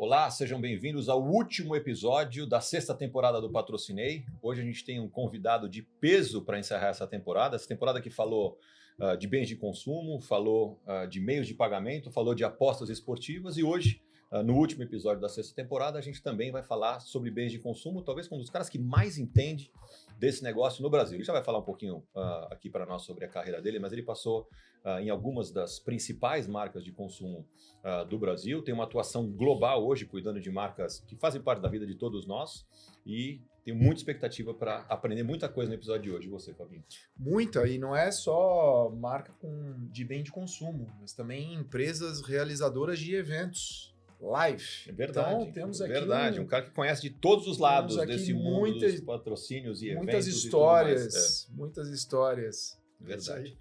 Olá, sejam bem-vindos ao último episódio da sexta temporada do Patrocinei. Hoje a gente tem um convidado de peso para encerrar essa temporada que falou de bens de consumo, falou de meios de pagamento, falou de apostas esportivas e hoje, no último episódio da sexta temporada, a gente também vai falar sobre bens de consumo, talvez com um dos caras que mais entende desse negócio no Brasil. Ele já vai falar um pouquinho aqui para nós sobre a carreira dele, mas ele passou em algumas das principais marcas de consumo do Brasil, tem uma atuação global hoje, cuidando de marcas que fazem parte da vida de todos nós e tenho muita expectativa para aprender muita coisa no episódio de hoje. E você, Fabinho? Muita, e não é só marca de bem de consumo, mas também empresas realizadoras de eventos, live. É verdade, então, temos aqui um cara que conhece de todos os lados desse mundo muitas, dos patrocínios e muitas eventos histórias, e muitas histórias. Verdade.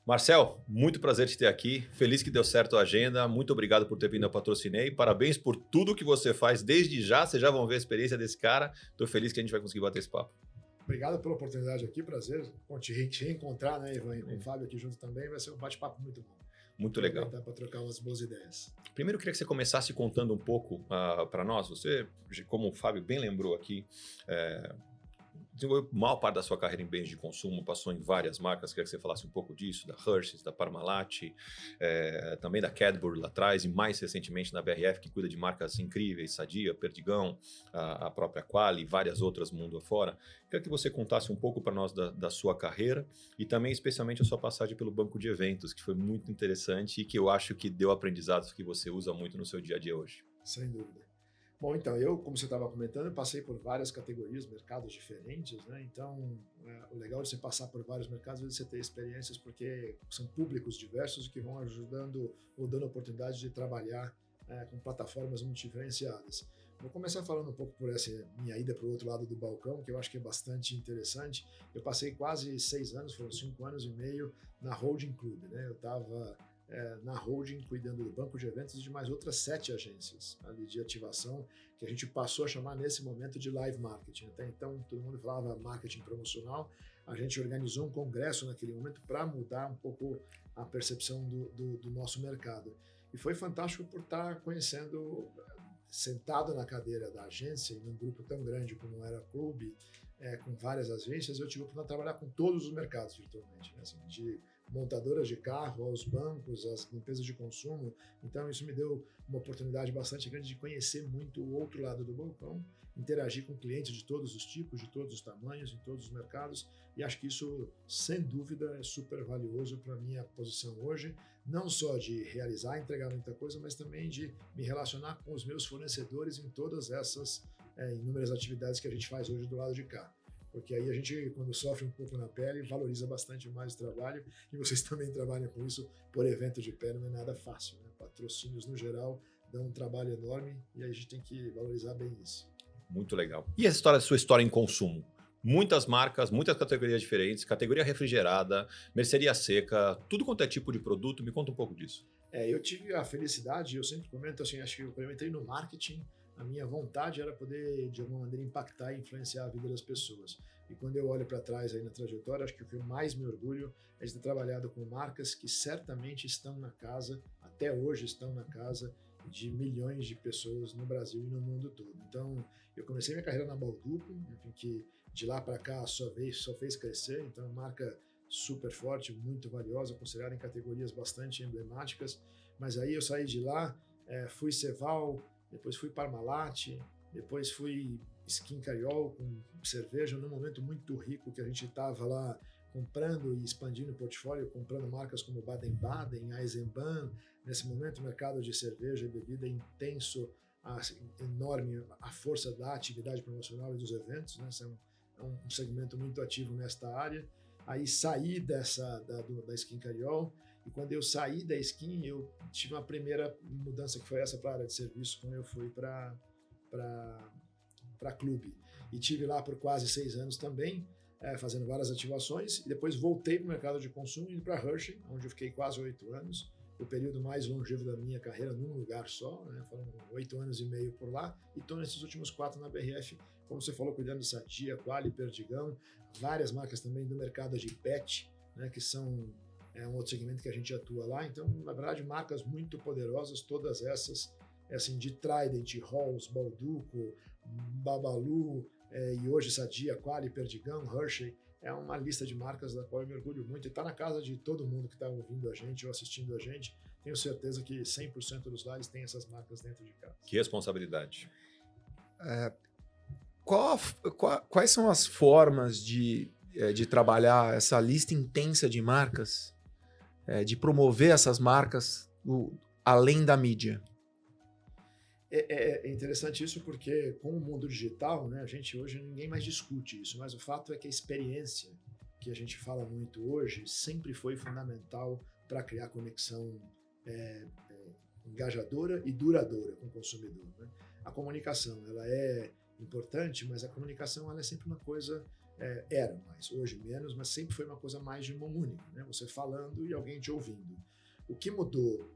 Marcel, muito prazer te ter aqui. Feliz que deu certo a agenda. Muito obrigado por ter vindo ao Patrocinei. Parabéns por tudo que você faz desde já. Vocês já vão ver a experiência desse cara. Estou feliz que a gente vai conseguir bater esse papo. Obrigado pela oportunidade aqui. Prazer te reencontrar, né, Ivan? E com o Fábio aqui junto também. Vai ser um bate-papo muito bom. Muito legal. Dá para trocar umas boas ideias. Primeiro, eu queria que você começasse contando um pouco para nós. Você, como o Fábio bem lembrou aqui, desenvolveu maior parte da sua carreira em bens de consumo, passou em várias marcas. Queria que você falasse um pouco disso, da Hershey's, da Parmalat, também da Cadbury lá atrás, e mais recentemente na BRF, que cuida de marcas incríveis, Sadia, Perdigão, a própria Quali e várias outras mundo afora. Queria que você contasse um pouco para nós da sua carreira e também especialmente a sua passagem pelo banco de eventos, que foi muito interessante e que eu acho que deu aprendizados que você usa muito no seu dia a dia hoje. Sem dúvida. Bom, então, eu, como você estava comentando, eu passei por várias categorias, mercados diferentes, né? Então, o legal de você passar por vários mercados é você ter experiências, porque são públicos diversos que vão ajudando ou dando oportunidade de trabalhar com plataformas muito diferenciadas. Vou começar falando um pouco por essa minha ida para o outro lado do balcão, que eu acho que é bastante interessante. Eu passei quase 6 anos, foram 5 anos e meio, na Holding Club, né? Eu estava na holding, cuidando do banco de eventos e de mais outras 7 agências ali de ativação, que a gente passou a chamar nesse momento de live marketing. Até então, todo mundo falava marketing promocional. A gente organizou um congresso naquele momento para mudar um pouco a percepção do nosso mercado. E foi fantástico por estar conhecendo, sentado na cadeira da agência, em um grupo tão grande como era o clube, com várias agências, eu tive a oportunidade de trabalhar com todos os mercados virtualmente, né? Assim, de montadoras de carro, aos bancos, às empresas de consumo. Então isso me deu uma oportunidade bastante grande de conhecer muito o outro lado do balcão, interagir com clientes de todos os tipos, de todos os tamanhos, em todos os mercados, e acho que isso, sem dúvida, é super valioso para a minha posição hoje, não só de realizar, entregar muita coisa, mas também de me relacionar com os meus fornecedores em todas essas inúmeras atividades que a gente faz hoje do lado de cá. Porque aí a gente, quando sofre um pouco na pele, valoriza bastante mais o trabalho, e vocês também trabalham com isso por evento de pé, não é nada fácil, né? Patrocínios, no geral, dão um trabalho enorme e a gente tem que valorizar bem isso. Muito legal. E a sua história em consumo? Muitas marcas, muitas categorias diferentes, categoria refrigerada, mercearia seca, tudo quanto é tipo de produto. Me conta um pouco disso. Eu tive a felicidade, eu sempre comento assim, acho que quando eu entrei no marketing, a minha vontade era poder, de alguma maneira, impactar e influenciar a vida das pessoas. E quando eu olho para trás aí na trajetória, acho que o que eu mais me orgulho é de ter trabalhado com marcas que certamente estão na casa, até hoje estão na casa, de milhões de pessoas no Brasil e no mundo todo. Então, eu comecei minha carreira na Balduco, enfim, que de lá para cá só fez crescer, então é uma marca super forte, muito valiosa, considerada em categorias bastante emblemáticas. Mas aí eu saí de lá, fui Ceval, depois fui Parmalat, depois fui Skin Cariol com cerveja, num momento muito rico que a gente estava lá comprando e expandindo o portfólio, comprando marcas como Baden-Baden, Eisenbahn. Nesse momento o mercado de cerveja e bebida é intenso, enorme a força da atividade promocional e dos eventos, né? É um segmento muito ativo nesta área. Aí saí da Skin Cariol, e quando eu saí da Skin, eu tive uma primeira mudança que foi essa para a área de serviço, quando eu fui para Clube. E tive lá por quase 6 anos também, fazendo várias ativações, e depois voltei para o mercado de consumo e para Hershey, onde eu fiquei quase 8 anos, o período mais longevo da minha carreira num lugar só, né? Foram 8 anos e meio por lá, e estou nesses últimos 4 na BRF, como você falou, cuidando de Sadia, Quali, Perdigão, várias marcas também do mercado de pet, né? Que são um outro segmento que a gente atua lá. Então, na verdade, marcas muito poderosas, todas essas assim, de Trident, Halls, Balduco, Babalu, e hoje Sadia, Qualy, Perdigão, Hershey. É uma lista de marcas da qual eu me orgulho muito e está na casa de todo mundo que está ouvindo a gente ou assistindo a gente. Tenho certeza que 100% dos lares têm essas marcas dentro de casa. Que responsabilidade. Quais são as formas de trabalhar essa lista intensa de marcas, de promover essas marcas além da mídia? É interessante isso porque com o mundo digital, né, a gente hoje ninguém mais discute isso, mas o fato é que a experiência que a gente fala muito hoje sempre foi fundamental para criar conexão engajadora e duradoura com o consumidor, né? A comunicação, ela é importante, mas a comunicação ela é sempre uma coisa, era mais, hoje menos, mas sempre foi uma coisa mais de mão única, né? Você falando e alguém te ouvindo. O que mudou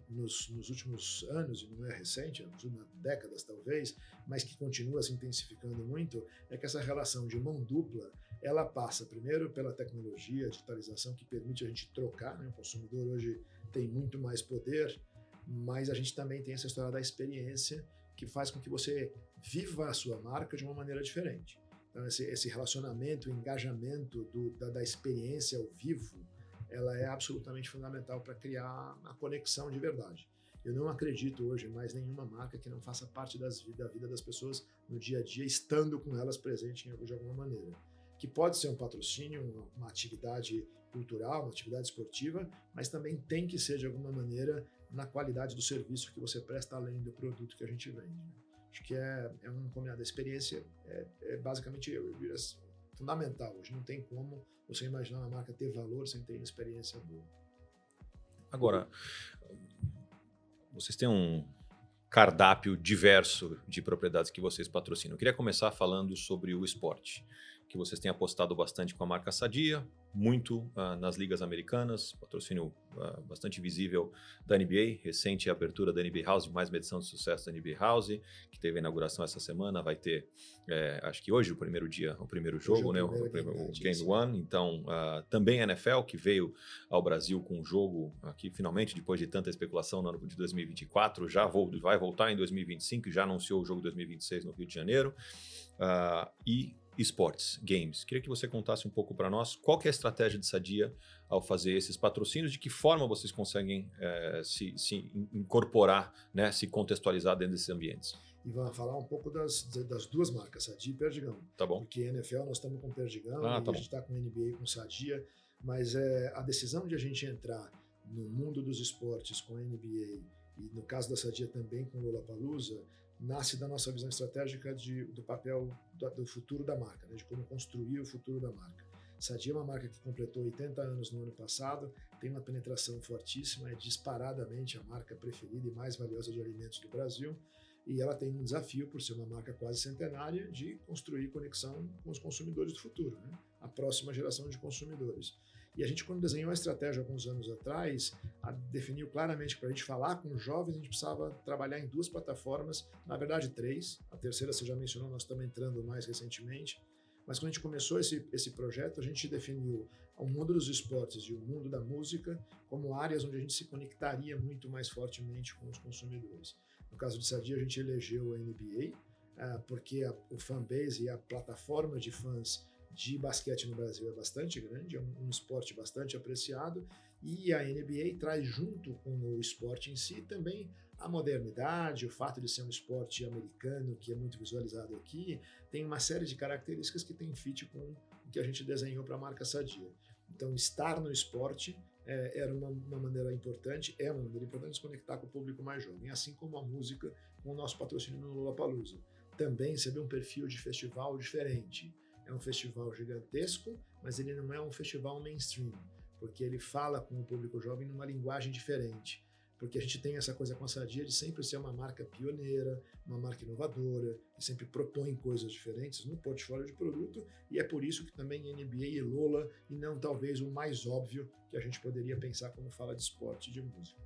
nos últimos anos, e não é recente, nas últimas décadas talvez, mas que continua se intensificando muito, é que essa relação de mão dupla, ela passa primeiro pela tecnologia, a digitalização que permite a gente trocar, né? O consumidor hoje tem muito mais poder, mas a gente também tem essa história da experiência que faz com que você viva a sua marca de uma maneira diferente. Então esse relacionamento, o engajamento da experiência ao vivo, ela é absolutamente fundamental para criar a conexão de verdade. Eu não acredito hoje em mais nenhuma marca que não faça parte da vida das pessoas no dia a dia, estando com elas presentes de alguma maneira. Que pode ser um patrocínio, uma atividade cultural, uma atividade esportiva, mas também tem que ser de alguma maneira na qualidade do serviço que você presta além do produto que a gente vende. Acho que é um combinado. A experiência basicamente fundamental. Hoje não tem como você imaginar uma marca ter valor sem ter uma experiência boa. Agora, vocês têm um cardápio diverso de propriedades que vocês patrocinam. Eu queria começar falando sobre o esporte, que vocês têm apostado bastante com a marca Sadia, muito nas ligas americanas, patrocínio bastante visível da NBA, recente abertura da NBA House, mais uma edição de sucesso da NBA House, que teve a inauguração essa semana, vai ter, acho que hoje o primeiro jogo, né, o Game One, então também a NFL, que veio ao Brasil com um jogo aqui, finalmente, depois de tanta especulação no ano de 2024, vai voltar em 2025, já anunciou o jogo 2026 no Rio de Janeiro, e esportes, games. Queria que você contasse um pouco para nós qual que é a estratégia de Sadia ao fazer esses patrocínios, de que forma vocês conseguem se incorporar, né, se contextualizar dentro desses ambientes. E vamos falar um pouco das duas marcas, Sadia e Perdigão. Tá bom. Porque NFL nós estamos com Perdigão, tá a bom. gente está com NBA com Sadia, mas a decisão de a gente entrar no mundo dos esportes com a NBA e no caso da Sadia também com o Lollapalooza, nasce da nossa visão estratégica do papel do futuro da marca, né? De como construir o futuro da marca. Sadia é uma marca que completou 80 anos no ano passado, tem uma penetração fortíssima, é disparadamente a marca preferida e mais valiosa de alimentos do Brasil, e ela tem um desafio, por ser uma marca quase centenária, de construir conexão com os consumidores do futuro, né? A próxima geração de consumidores. E a gente, quando desenhou a estratégia alguns anos atrás, definiu claramente que para a gente falar com os jovens, a gente precisava trabalhar em duas plataformas, na verdade 3, a terceira você já mencionou, nós estamos entrando mais recentemente, mas quando a gente começou esse projeto, a gente definiu o mundo dos esportes e o mundo da música como áreas onde a gente se conectaria muito mais fortemente com os consumidores. No caso de Sadia, a gente elegeu a NBA, porque o fanbase e a plataforma de fãs de basquete no Brasil é bastante grande, é um esporte bastante apreciado, e a NBA traz junto com o esporte em si também a modernidade, o fato de ser um esporte americano que é muito visualizado aqui, tem uma série de características que tem fit com o que a gente desenhou para a marca Sadia. Então, estar no esporte era uma maneira importante, é uma maneira importante de se conectar com o público mais jovem, assim como a música com o nosso patrocínio no Lollapalooza. Também receber um perfil de festival diferente. É um festival gigantesco, mas ele não é um festival mainstream, porque ele fala com o público jovem numa linguagem diferente. Porque a gente tem essa coisa com a Sadia de sempre ser uma marca pioneira, uma marca inovadora, que sempre propõe coisas diferentes no portfólio de produto, e é por isso que também NBA e Lola, e não talvez o mais óbvio que a gente poderia pensar quando fala de esporte e de música.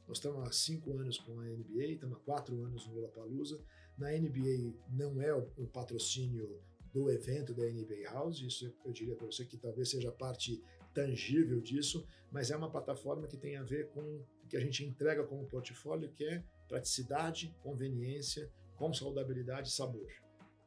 Nós estamos há 5 anos com a NBA, estamos há 4 anos no Lollapalooza. Na NBA não é o patrocínio do evento da NBA House, isso eu diria para você que talvez seja a parte tangível disso, mas é uma plataforma que tem a ver com que a gente entrega como portfólio, que é praticidade, conveniência, com saudabilidade e sabor.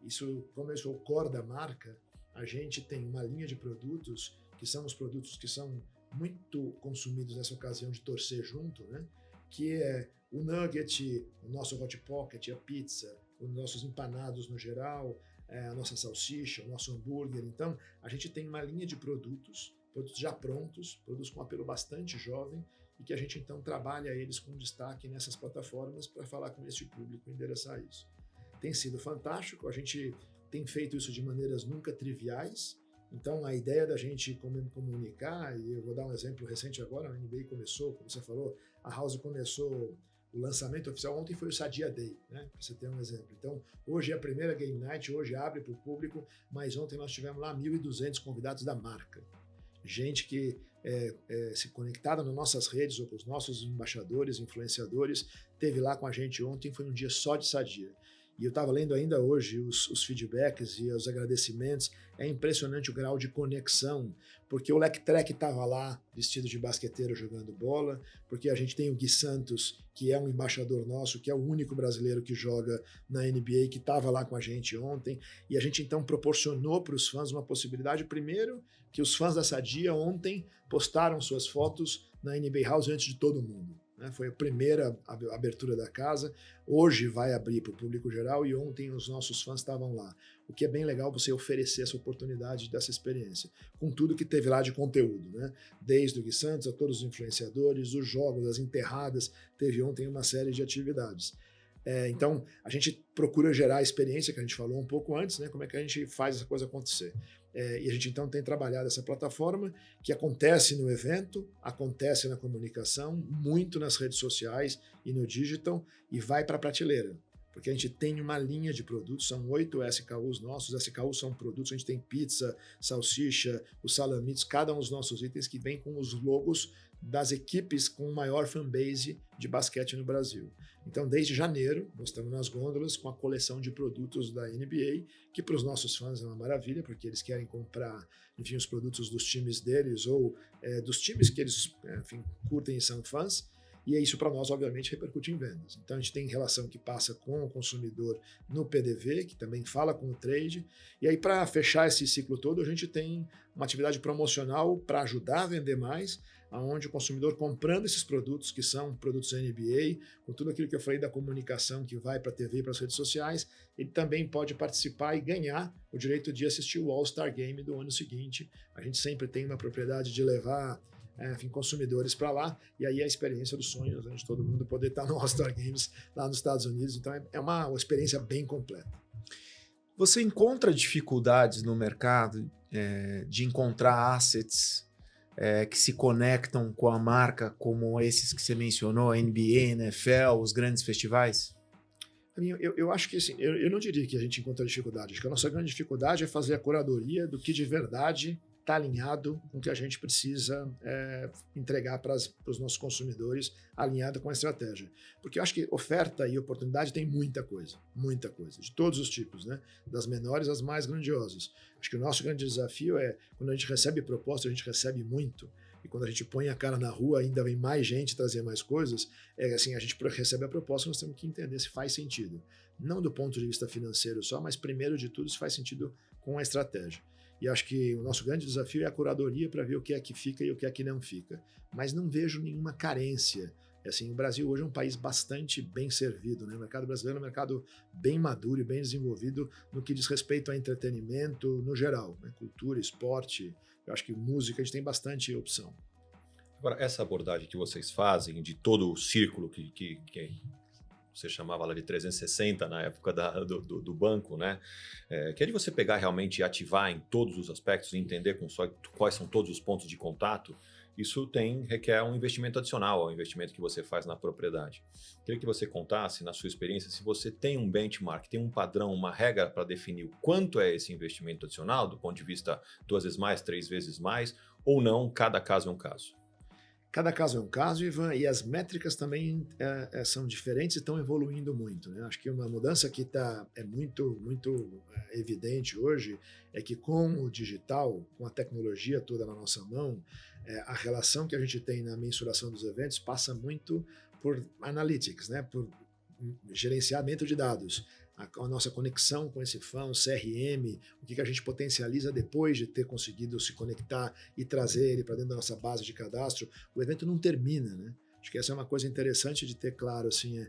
Isso, como eu sou o core da marca, a gente tem uma linha de produtos que são os produtos que são muito consumidos nessa ocasião de torcer junto, né? Que é o nugget, o nosso hot pocket, a pizza, os nossos empanados no geral, a nossa salsicha, o nosso hambúrguer. Então, a gente tem uma linha de produtos já prontos, produtos com apelo bastante jovem, e que a gente então trabalha eles com destaque nessas plataformas para falar com esse público e endereçar isso. Tem sido fantástico, a gente tem feito isso de maneiras nunca triviais. Então, a ideia da gente comunicar, e eu vou dar um exemplo recente agora, a NBA começou, como você falou, a House começou, o lançamento oficial ontem foi o Sadia Day, né? Para você ter um exemplo. Então, hoje é a primeira Game Night, hoje abre para o público, mas ontem nós tivemos lá 1.200 convidados da marca. Gente que se conectada nas nossas redes ou com os nossos embaixadores, influenciadores, teve lá com a gente ontem, foi um dia só de Sadia. E eu estava lendo ainda hoje os feedbacks e os agradecimentos. É impressionante o grau de conexão, porque o Lectrek estava lá vestido de basqueteiro jogando bola, porque a gente tem o Gui Santos, que é um embaixador nosso, que é o único brasileiro que joga na NBA, que estava lá com a gente ontem. E a gente então proporcionou para os fãs uma possibilidade, primeiro, que os fãs da Sadia ontem postaram suas fotos na NBA House antes de todo mundo. Foi a primeira abertura da casa, hoje vai abrir para o público geral e ontem os nossos fãs estavam lá. O que é bem legal você oferecer essa oportunidade dessa experiência, com tudo que teve lá de conteúdo, né? Desde o Gui Santos a todos os influenciadores, os jogos, as enterradas, teve ontem uma série de atividades. Então, a gente procura gerar a experiência que a gente falou um pouco antes, né? Como é que a gente faz essa coisa acontecer. E a gente então tem trabalhado essa plataforma que acontece no evento, acontece na comunicação, muito nas redes sociais e no digital, e vai para a prateleira. Porque a gente tem uma linha de produtos, são 8 SKUs nossos, SKUs são produtos, a gente tem pizza, salsicha, os salamitos, cada um dos nossos itens que vem com os logos das equipes com maior fanbase de basquete no Brasil. Então, desde janeiro, nós estamos nas gôndolas com a coleção de produtos da NBA, que para os nossos fãs é uma maravilha, porque eles querem comprar, enfim, os produtos dos times deles ou dos times que eles, enfim, curtem e são fãs. E isso para nós, obviamente, repercute em vendas. Então a gente tem relação que passa com o consumidor no PDV, que também fala com o trade. E aí, para fechar esse ciclo todo, a gente tem uma atividade promocional para ajudar a vender mais, onde o consumidor comprando esses produtos, que são produtos NBA, com tudo aquilo que eu falei da comunicação que vai para a TV e para as redes sociais, ele também pode participar e ganhar o direito de assistir o All-Star Game do ano seguinte. A gente sempre tem uma propriedade de levar enfim, consumidores para lá, e aí a experiência dos sonhos, né, de todo mundo poder estar no All-Star Games lá nos Estados Unidos. Então é uma experiência bem completa. Você encontra dificuldades no mercado de encontrar assets que se conectam com a marca, como esses que você mencionou, NBA, NFL, os grandes festivais? Eu acho que assim, eu não diria que a gente encontra dificuldade. Acho que a nossa grande dificuldade é fazer a curadoria do que de verdade está alinhado com o que a gente precisa entregar para os nossos consumidores, alinhado com a estratégia. Porque eu acho que oferta e oportunidade tem muita coisa, de todos os tipos, né? Das menores às mais grandiosas. Acho que o nosso grande desafio é, quando a gente recebe proposta, a gente recebe muito, e quando a gente põe a cara na rua, ainda vem mais gente trazer mais coisas, assim, a gente recebe a proposta, nós temos que entender se faz sentido. Não do ponto de vista financeiro só, mas primeiro de tudo, se faz sentido com a estratégia. E acho que o nosso grande desafio é a curadoria para ver o que é que fica e o que é que não fica. Mas não vejo nenhuma carência. Assim, o Brasil hoje é um país bastante bem servido, né? O mercado brasileiro é um mercado bem maduro e bem desenvolvido no que diz respeito a entretenimento no geral, né? Cultura, esporte, eu acho que música, a gente tem bastante opção. Agora, essa abordagem que vocês fazem de todo o círculo que você chamava lá de 360 na época do banco, né? Que é de você pegar realmente e ativar em todos os aspectos e entender quais são todos os pontos de contato. Isso requer um investimento adicional ao investimento que você faz na propriedade. Queria que você contasse, na sua experiência, se você tem um benchmark, tem um padrão, uma regra para definir o quanto é esse investimento adicional, do ponto de vista 2 vezes mais, 3 vezes mais, ou não, cada caso é um caso. Cada caso é um caso, Ivan, e as métricas também são diferentes e estão evoluindo muito, né? Acho que uma mudança que é muito evidente hoje é que com o digital, com a tecnologia toda na nossa mão, a relação que a gente tem na mensuração dos eventos passa muito por analytics, né? Por gerenciamento de dados. A nossa conexão com esse fã, o CRM, o que a gente potencializa depois de ter conseguido se conectar e trazer ele para dentro da nossa base de cadastro, o evento não termina, né? Acho que essa é uma coisa interessante de ter claro, assim,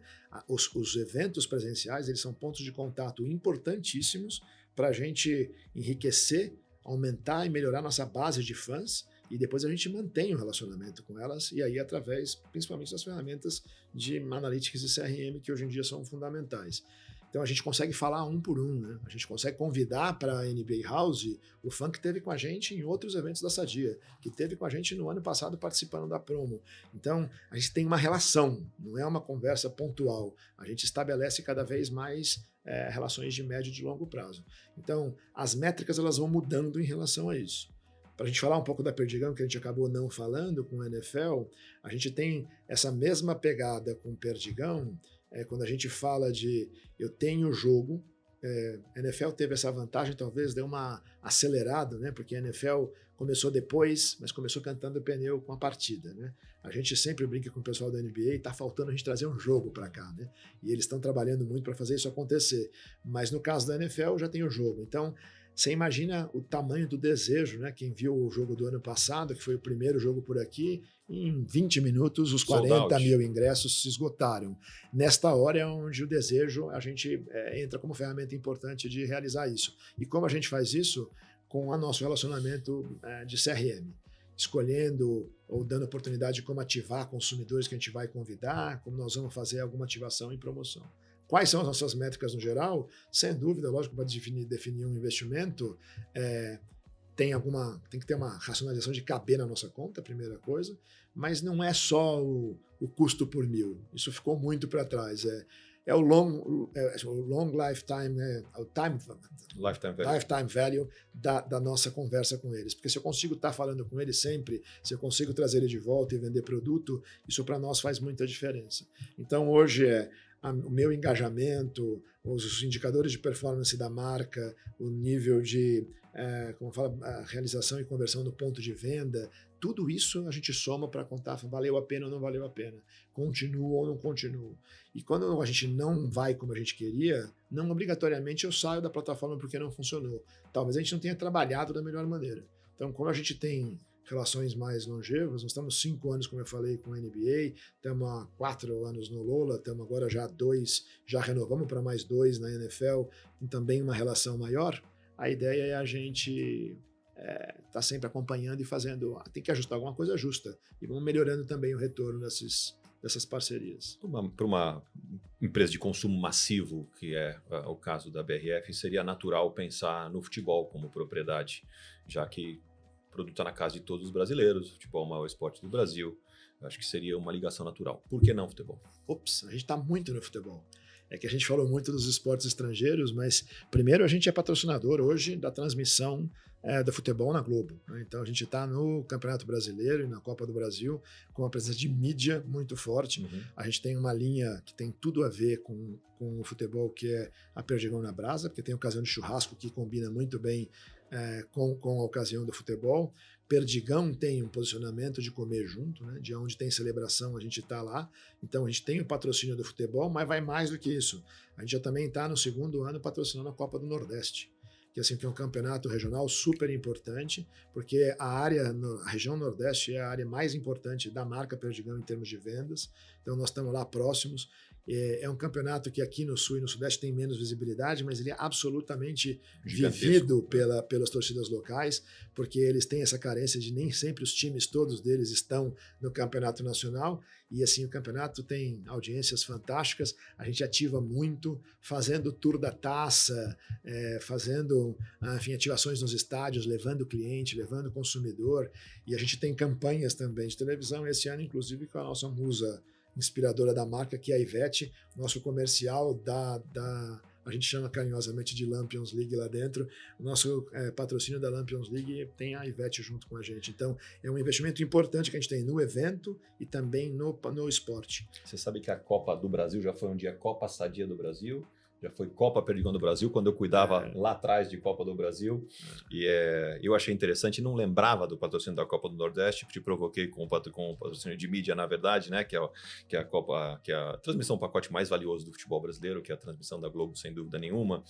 os eventos presenciais, eles são pontos de contato importantíssimos para a gente enriquecer, aumentar e melhorar nossa base de fãs, e depois a gente mantém o relacionamento com elas, e aí através, principalmente das ferramentas de Analytics e CRM, que hoje em dia são fundamentais. Então a gente consegue falar um por um, né? A gente consegue convidar para a NBA House o fã que esteve com a gente em outros eventos da Sadia, que esteve com a gente no ano passado participando da promo. Então a gente tem uma relação, não é uma conversa pontual. A gente estabelece cada vez mais relações de médio e de longo prazo. Então as métricas elas vão mudando em relação a isso. Para a gente falar um pouco da Perdigão, que a gente acabou não falando com o NFL, a gente tem essa mesma pegada com o Perdigão, quando a gente fala de eu tenho jogo, a NFL teve essa vantagem, talvez deu uma acelerada, né? Porque a NFL começou depois, mas começou cantando o pneu com a partida, né? A gente sempre brinca com o pessoal da NBA, tá faltando a gente trazer um jogo para cá, né? E eles estão trabalhando muito para fazer isso acontecer. Mas no caso da NFL já tem o jogo. Então, você imagina o tamanho do desejo, né? Quem viu o jogo do ano passado, que foi o primeiro jogo por aqui, em 20 minutos os 40 mil ingressos se esgotaram. Nesta hora é onde o desejo, a gente entra como ferramenta importante de realizar isso. E como a gente faz isso? Com o nosso relacionamento de CRM. Escolhendo ou dando oportunidade de como ativar consumidores que a gente vai convidar, como nós vamos fazer alguma ativação em promoção. Quais são as nossas métricas no geral? Sem dúvida, lógico, para definir um investimento, tem que ter uma racionalização de caber na nossa conta, primeira coisa, mas não é só o custo por mil. Isso ficou muito para trás. É o long lifetime, né? O lifetime value da nossa conversa com eles. Porque se eu consigo estar falando com eles sempre, se eu consigo trazer ele de volta e vender produto, isso para nós faz muita diferença. Então, hoje o meu engajamento, os indicadores de performance da marca, o nível de a realização e conversão no ponto de venda, tudo isso a gente soma para contar valeu a pena ou não valeu a pena, continuo ou não continuo. E quando a gente não vai como a gente queria, não obrigatoriamente eu saio da plataforma porque não funcionou. Talvez a gente não tenha trabalhado da melhor maneira. Então, como a gente tem relações mais longevas, nós estamos 5 anos, como eu falei, com a NBA, estamos há 4 anos no Lola, estamos agora já 2, já renovamos para mais 2 na NFL, e também uma relação maior. A ideia é a gente estar sempre acompanhando e fazendo, tem que ajustar alguma coisa, ajusta, e vamos melhorando também o retorno dessas parcerias. Para uma empresa de consumo massivo, que é o caso da BRF, seria natural pensar no futebol como propriedade, já que o produto está na casa de todos os brasileiros, o futebol é o maior esporte do Brasil, acho que seria uma ligação natural. Por que não futebol? A gente está muito no futebol. É que a gente falou muito dos esportes estrangeiros, mas primeiro a gente é patrocinador hoje da transmissão do futebol na Globo, né? Então a gente está no Campeonato Brasileiro e na Copa do Brasil com uma presença de mídia muito forte. Uhum. A gente tem uma linha que tem tudo a ver com o futebol, que é a Perdigão na Brasa, porque tem ocasião de churrasco que combina muito bem com a ocasião do futebol. Perdigão tem um posicionamento de comer junto, né? De onde tem celebração a gente está lá. Então a gente tem o patrocínio do futebol, mas vai mais do que isso. A gente já também está no 2º ano patrocinando a Copa do Nordeste, que assim, que é um campeonato regional super importante, porque a região Nordeste é a área mais importante da marca Perdigão em termos de vendas. Então nós estamos lá próximos. É um campeonato que aqui no Sul e no Sudeste tem menos visibilidade, mas ele é absolutamente vivido pelas torcidas locais, porque eles têm essa carência de nem sempre os times, todos deles, estão no campeonato nacional, e assim o campeonato tem audiências fantásticas, a gente ativa muito, fazendo o tour da taça, fazendo ativações nos estádios, levando o cliente, levando o consumidor, e a gente tem campanhas também de televisão, esse ano inclusive com a nossa musa inspiradora da marca, que é a Ivete, nosso comercial da a gente chama carinhosamente de Lampions League lá dentro. O nosso patrocínio da Lampions League tem a Ivete junto com a gente. Então, é um investimento importante que a gente tem no evento e também no esporte. Você sabe que a Copa do Brasil já foi um dia Copa Sadia do Brasil, já foi Copa Perdigão do Brasil, quando eu cuidava lá atrás de Copa do Brasil. E eu achei interessante, não lembrava do patrocínio da Copa do Nordeste, te provoquei com o patrocínio de mídia, na verdade, né? Que é a Copa, que é a transmissão, o pacote mais valioso do futebol brasileiro, que é a transmissão da Globo, sem dúvida nenhuma.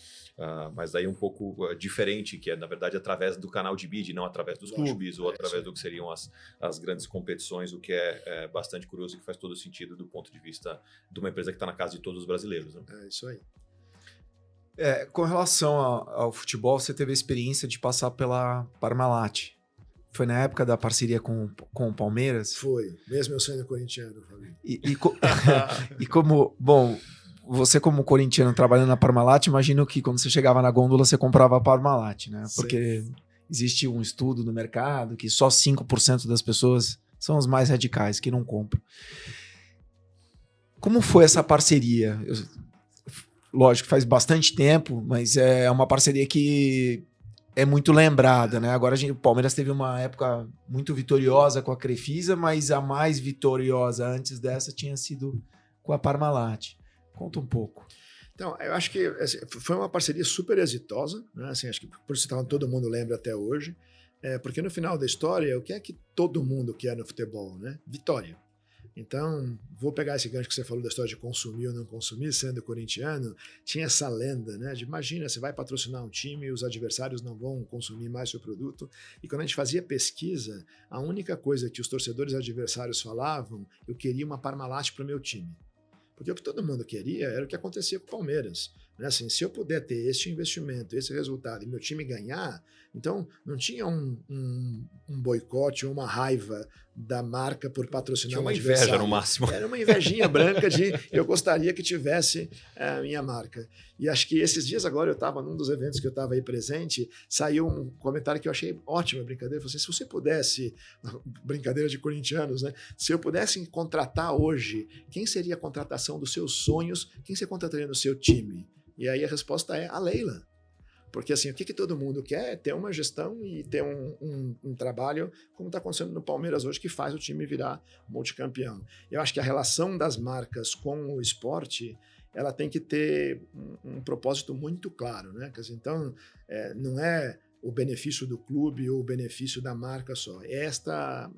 Mas daí um pouco diferente, que é, na verdade, através do canal de mídia, não através dos clubes, ou através do que seriam as grandes competições, o que é bastante curioso e que faz todo sentido do ponto de vista de uma empresa que está na casa de todos os brasileiros. Né? É isso aí. Com relação ao futebol, você teve a experiência de passar pela Parmalat. Foi na época da parceria com o Palmeiras? Foi, mesmo eu sendo corintiano, Fabinho. E como, bom, você como corintiano trabalhando na Parmalat, imagino que quando você chegava na gôndola você comprava a Parmalat, né? Porque existe um estudo no mercado que só 5% das pessoas são os mais radicais que não compram. Como foi essa parceria? Lógico, faz bastante tempo, mas é uma parceria que é muito lembrada, né? Agora o Palmeiras teve uma época muito vitoriosa com a Crefisa, mas a mais vitoriosa antes dessa tinha sido com a Parmalat. Conta um pouco. Então, eu acho que assim, foi uma parceria super exitosa, né? Assim, acho que por isso todo mundo lembra até hoje, porque no final da história, o que é que todo mundo quer no futebol, né? Vitória. Então, vou pegar esse gancho que você falou da história de consumir ou não consumir, sendo corintiano, tinha essa lenda, né? De imagina, você vai patrocinar um time e os adversários não vão consumir mais seu produto. E quando a gente fazia pesquisa, a única coisa que os torcedores adversários falavam, eu queria uma Parmalat para o meu time. Porque o que todo mundo queria era o que acontecia com o Palmeiras. Né? Assim, se eu puder ter este investimento, esse resultado e meu time ganhar, então não tinha um boicote ou uma raiva da marca por patrocinar tinha uma adversário. inveja no máximo. Era uma invejinha branca de eu gostaria que tivesse a minha marca. E acho que esses dias agora eu estava num dos eventos que eu estava aí presente, saiu um comentário que eu achei ótimo, a brincadeira. Eu falei assim, se você pudesse, brincadeira de corintianos, né? Se eu pudesse contratar hoje, quem seria a contratação dos seus sonhos? Quem você contrataria no seu time? E aí a resposta é a Leila. Porque assim, o que todo mundo quer é ter uma gestão e ter um trabalho como está acontecendo no Palmeiras hoje, que faz o time virar multicampeão. Eu acho que a relação das marcas com o esporte, ela tem que ter um propósito muito claro, né? Quer dizer, então, não é o benefício do clube ou o benefício da marca só. É essa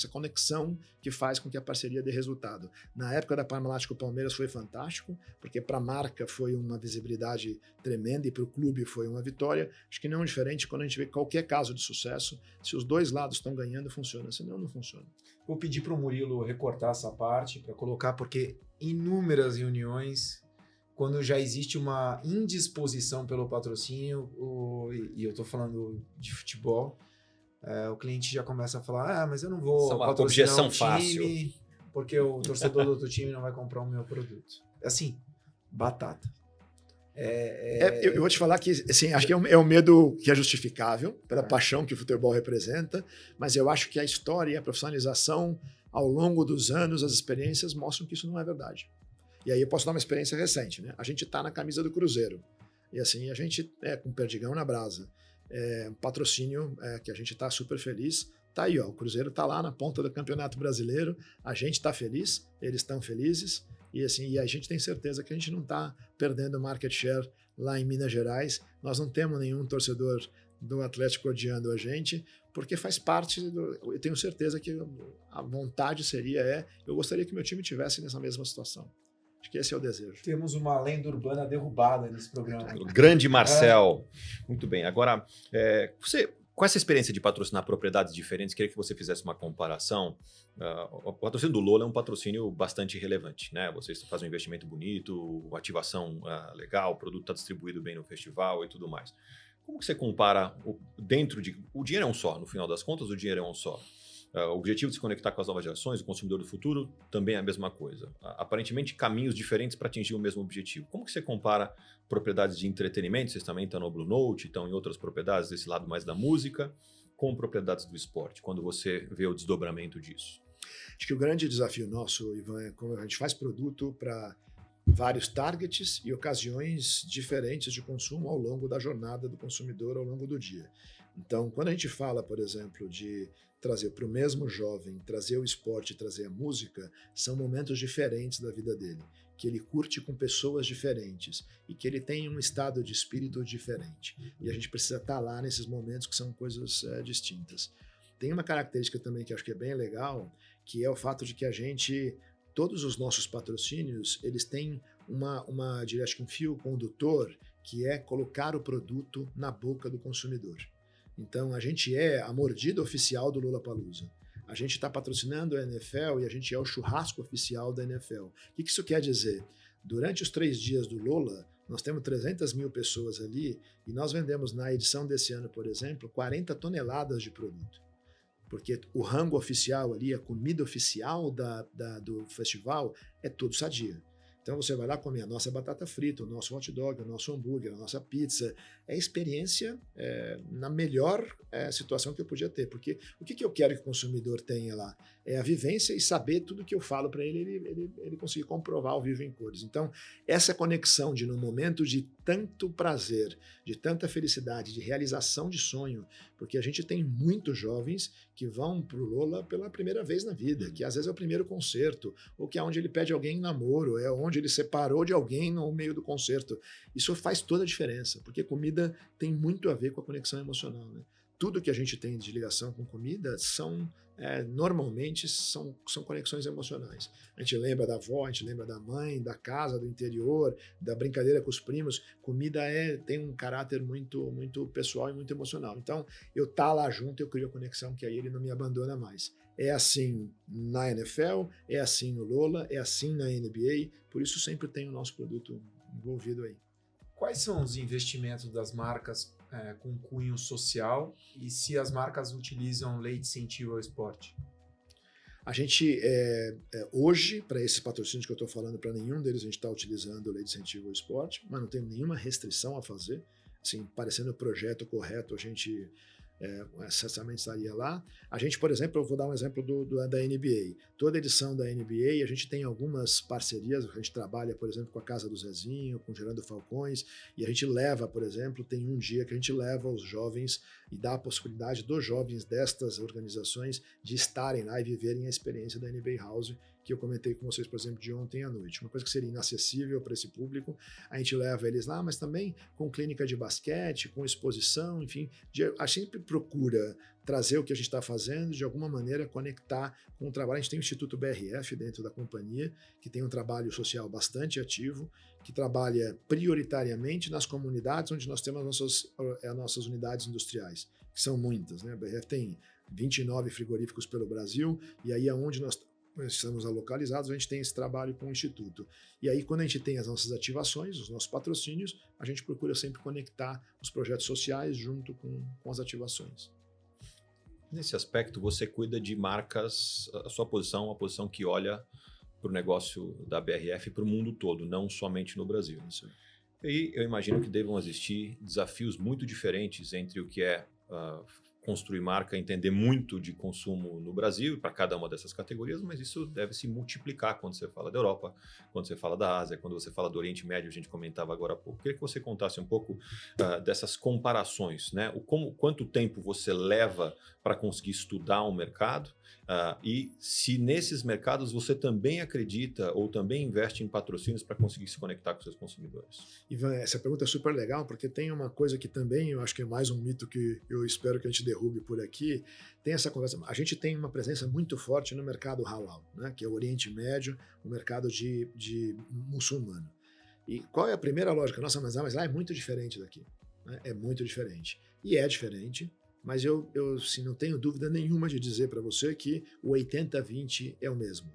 conexão que faz com que a parceria dê resultado. Na época da Parmalat com o Palmeiras foi fantástico, porque para a marca foi uma visibilidade tremenda e para o clube foi uma vitória. Acho que não é diferente quando a gente vê qualquer caso de sucesso, se os dois lados estão ganhando, funciona, senão não funciona. Vou pedir para o Murilo recortar essa parte para colocar, porque inúmeras reuniões, quando já existe uma indisposição pelo patrocínio, e eu estou falando de futebol, o cliente já começa a falar, mas eu não vou patrocinar um time, fácil, porque o torcedor do outro time não vai comprar o meu produto. Assim, batata. Eu vou te falar que assim, acho que é um medo que é justificável, pela paixão que o futebol representa, mas eu acho que a história e a profissionalização, ao longo dos anos, as experiências mostram que isso não é verdade. E aí eu posso dar uma experiência recente, né? A gente está na camisa do Cruzeiro. E assim, a gente com Perdigão na brasa. Um patrocínio que a gente está super feliz. Tá aí, ó, o Cruzeiro está lá na ponta do Campeonato Brasileiro. A gente está feliz, eles estão felizes. E assim, e a gente tem certeza que a gente não está perdendo market share lá em Minas Gerais. Nós não temos nenhum torcedor do Atlético odiando a gente, porque faz parte eu tenho certeza que a vontade seria eu gostaria que meu time tivesse nessa mesma situação. Acho que esse é o desejo. Temos uma lenda urbana derrubada nesse programa. O grande Marcel. Muito bem. Agora, você, com essa experiência de patrocinar propriedades diferentes, queria que você fizesse uma comparação. O patrocínio do Lola é um patrocínio bastante relevante, né? Vocês fazem um investimento bonito, ativação legal, o produto está distribuído bem no festival e tudo mais. Como que você compara o dinheiro é um só, no final das contas, o dinheiro é um só. O objetivo de se conectar com as novas gerações, o consumidor do futuro, também é a mesma coisa. Aparentemente, caminhos diferentes para atingir o mesmo objetivo. Como que você compara propriedades de entretenimento, vocês também estão no Blue Note, estão em outras propriedades desse lado mais da música, com propriedades do esporte, quando você vê o desdobramento disso? Acho que o grande desafio nosso, Ivan, é como a gente faz produto para vários targets e ocasiões diferentes de consumo ao longo da jornada do consumidor, ao longo do dia. Então, quando a gente fala, por exemplo, de trazer para o mesmo jovem, trazer o esporte, trazer a música, são momentos diferentes da vida dele, que ele curte com pessoas diferentes e que ele tem um estado de espírito diferente. E a gente precisa estar lá nesses momentos que são coisas distintas. Tem uma característica também que acho que é bem legal, que é o fato de que a gente, todos os nossos patrocínios, eles têm diria, acho que um fio condutor, que é colocar o produto na boca do consumidor. Então, a gente é a mordida oficial do Lollapalooza. A gente está patrocinando a NFL e a gente é o churrasco oficial da NFL. O que isso quer dizer? Durante os 3 dias do Lola, nós temos 300 mil pessoas ali e nós vendemos na edição desse ano, por exemplo, 40 toneladas de produto. Porque o rango oficial ali, a comida oficial do festival é tudo sadia. Então você vai lá comer a nossa batata frita, o nosso hot dog, o nosso hambúrguer, a nossa pizza. É experiência na melhor situação que eu podia ter. Porque o que eu quero que o consumidor tenha lá? É a vivência e saber tudo que eu falo para ele conseguir comprovar ao vivo em cores. Então, essa conexão de, num momento de tanto prazer, de tanta felicidade, de realização de sonho, porque a gente tem muitos jovens que vão para o Lola pela primeira vez na vida, que às vezes é o primeiro concerto, ou que é onde ele pede alguém em namoro, é onde ele separou de alguém no meio do concerto. Isso faz toda a diferença, porque comida tem muito a ver com a conexão emocional, né? Tudo que a gente tem de ligação com comida normalmente são conexões emocionais. A gente lembra da avó, a gente lembra da mãe, da casa, do interior, da brincadeira com os primos. Comida tem um caráter muito, muito pessoal e muito emocional. Então, eu tá lá junto, eu crio a conexão que aí ele não me abandona mais. É assim na NFL, é assim no Lola, é assim na NBA, por isso sempre tem o nosso produto envolvido aí. Quais são os investimentos das marcas com cunho social e se as marcas utilizam lei de incentivo ao esporte? A gente, hoje, para esses patrocínios que eu estou falando, para nenhum deles a gente está utilizando lei de incentivo ao esporte, mas não tem nenhuma restrição a fazer. Assim, parecendo o projeto correto, a gente certamente estaria lá. A gente, por exemplo, eu vou dar um exemplo da NBA. Toda edição da NBA, a gente tem algumas parcerias, a gente trabalha, por exemplo, com a Casa do Zezinho, com o Gerando Falcões, e a gente leva, por exemplo, tem um dia que a gente leva os jovens e dá a possibilidade dos jovens destas organizações de estarem lá e viverem a experiência da NBA House, que eu comentei com vocês, por exemplo, de ontem à noite. Uma coisa que seria inacessível para esse público, a gente leva eles lá, mas também com clínica de basquete, com exposição, enfim, a gente sempre procura trazer o que a gente está fazendo, de alguma maneira conectar com o trabalho. A gente tem o Instituto BRF dentro da companhia, que tem um trabalho social bastante ativo, que trabalha prioritariamente nas comunidades onde nós temos as nossas unidades industriais, que são muitas, né? A BRF tem 29 frigoríficos pelo Brasil, e aí aonde nós estamos localizados, a gente tem esse trabalho com o Instituto. E aí, quando a gente tem as nossas ativações, os nossos patrocínios, a gente procura sempre conectar os projetos sociais junto com as ativações. Nesse aspecto, você cuida de marcas, a sua posição, uma posição que olha para o negócio da BRF para o mundo todo, não somente no Brasil. Isso aí. E eu imagino que devam existir desafios muito diferentes entre o que é construir marca, entender muito de consumo no Brasil, para cada uma dessas categorias, mas isso deve se multiplicar quando você fala da Europa, quando você fala da Ásia, quando você fala do Oriente Médio, a gente comentava agora há pouco. Queria que você contasse um pouco dessas comparações, né? Quanto tempo você leva para conseguir estudar um mercado e se nesses mercados você também acredita ou também investe em patrocínios para conseguir se conectar com seus consumidores. Ivan, essa pergunta é super legal, porque tem uma coisa que também eu acho que é mais um mito que eu espero que a gente derrube por aqui. Tem essa conversa. A gente tem uma presença muito forte no mercado halal, né, que é o Oriente Médio, o mercado de muçulmano. E qual é a primeira lógica? Nossa, mas lá é muito diferente daqui. Né? É muito diferente. E é diferente, mas eu assim, não tenho dúvida nenhuma de dizer para você que o 80-20 é o mesmo.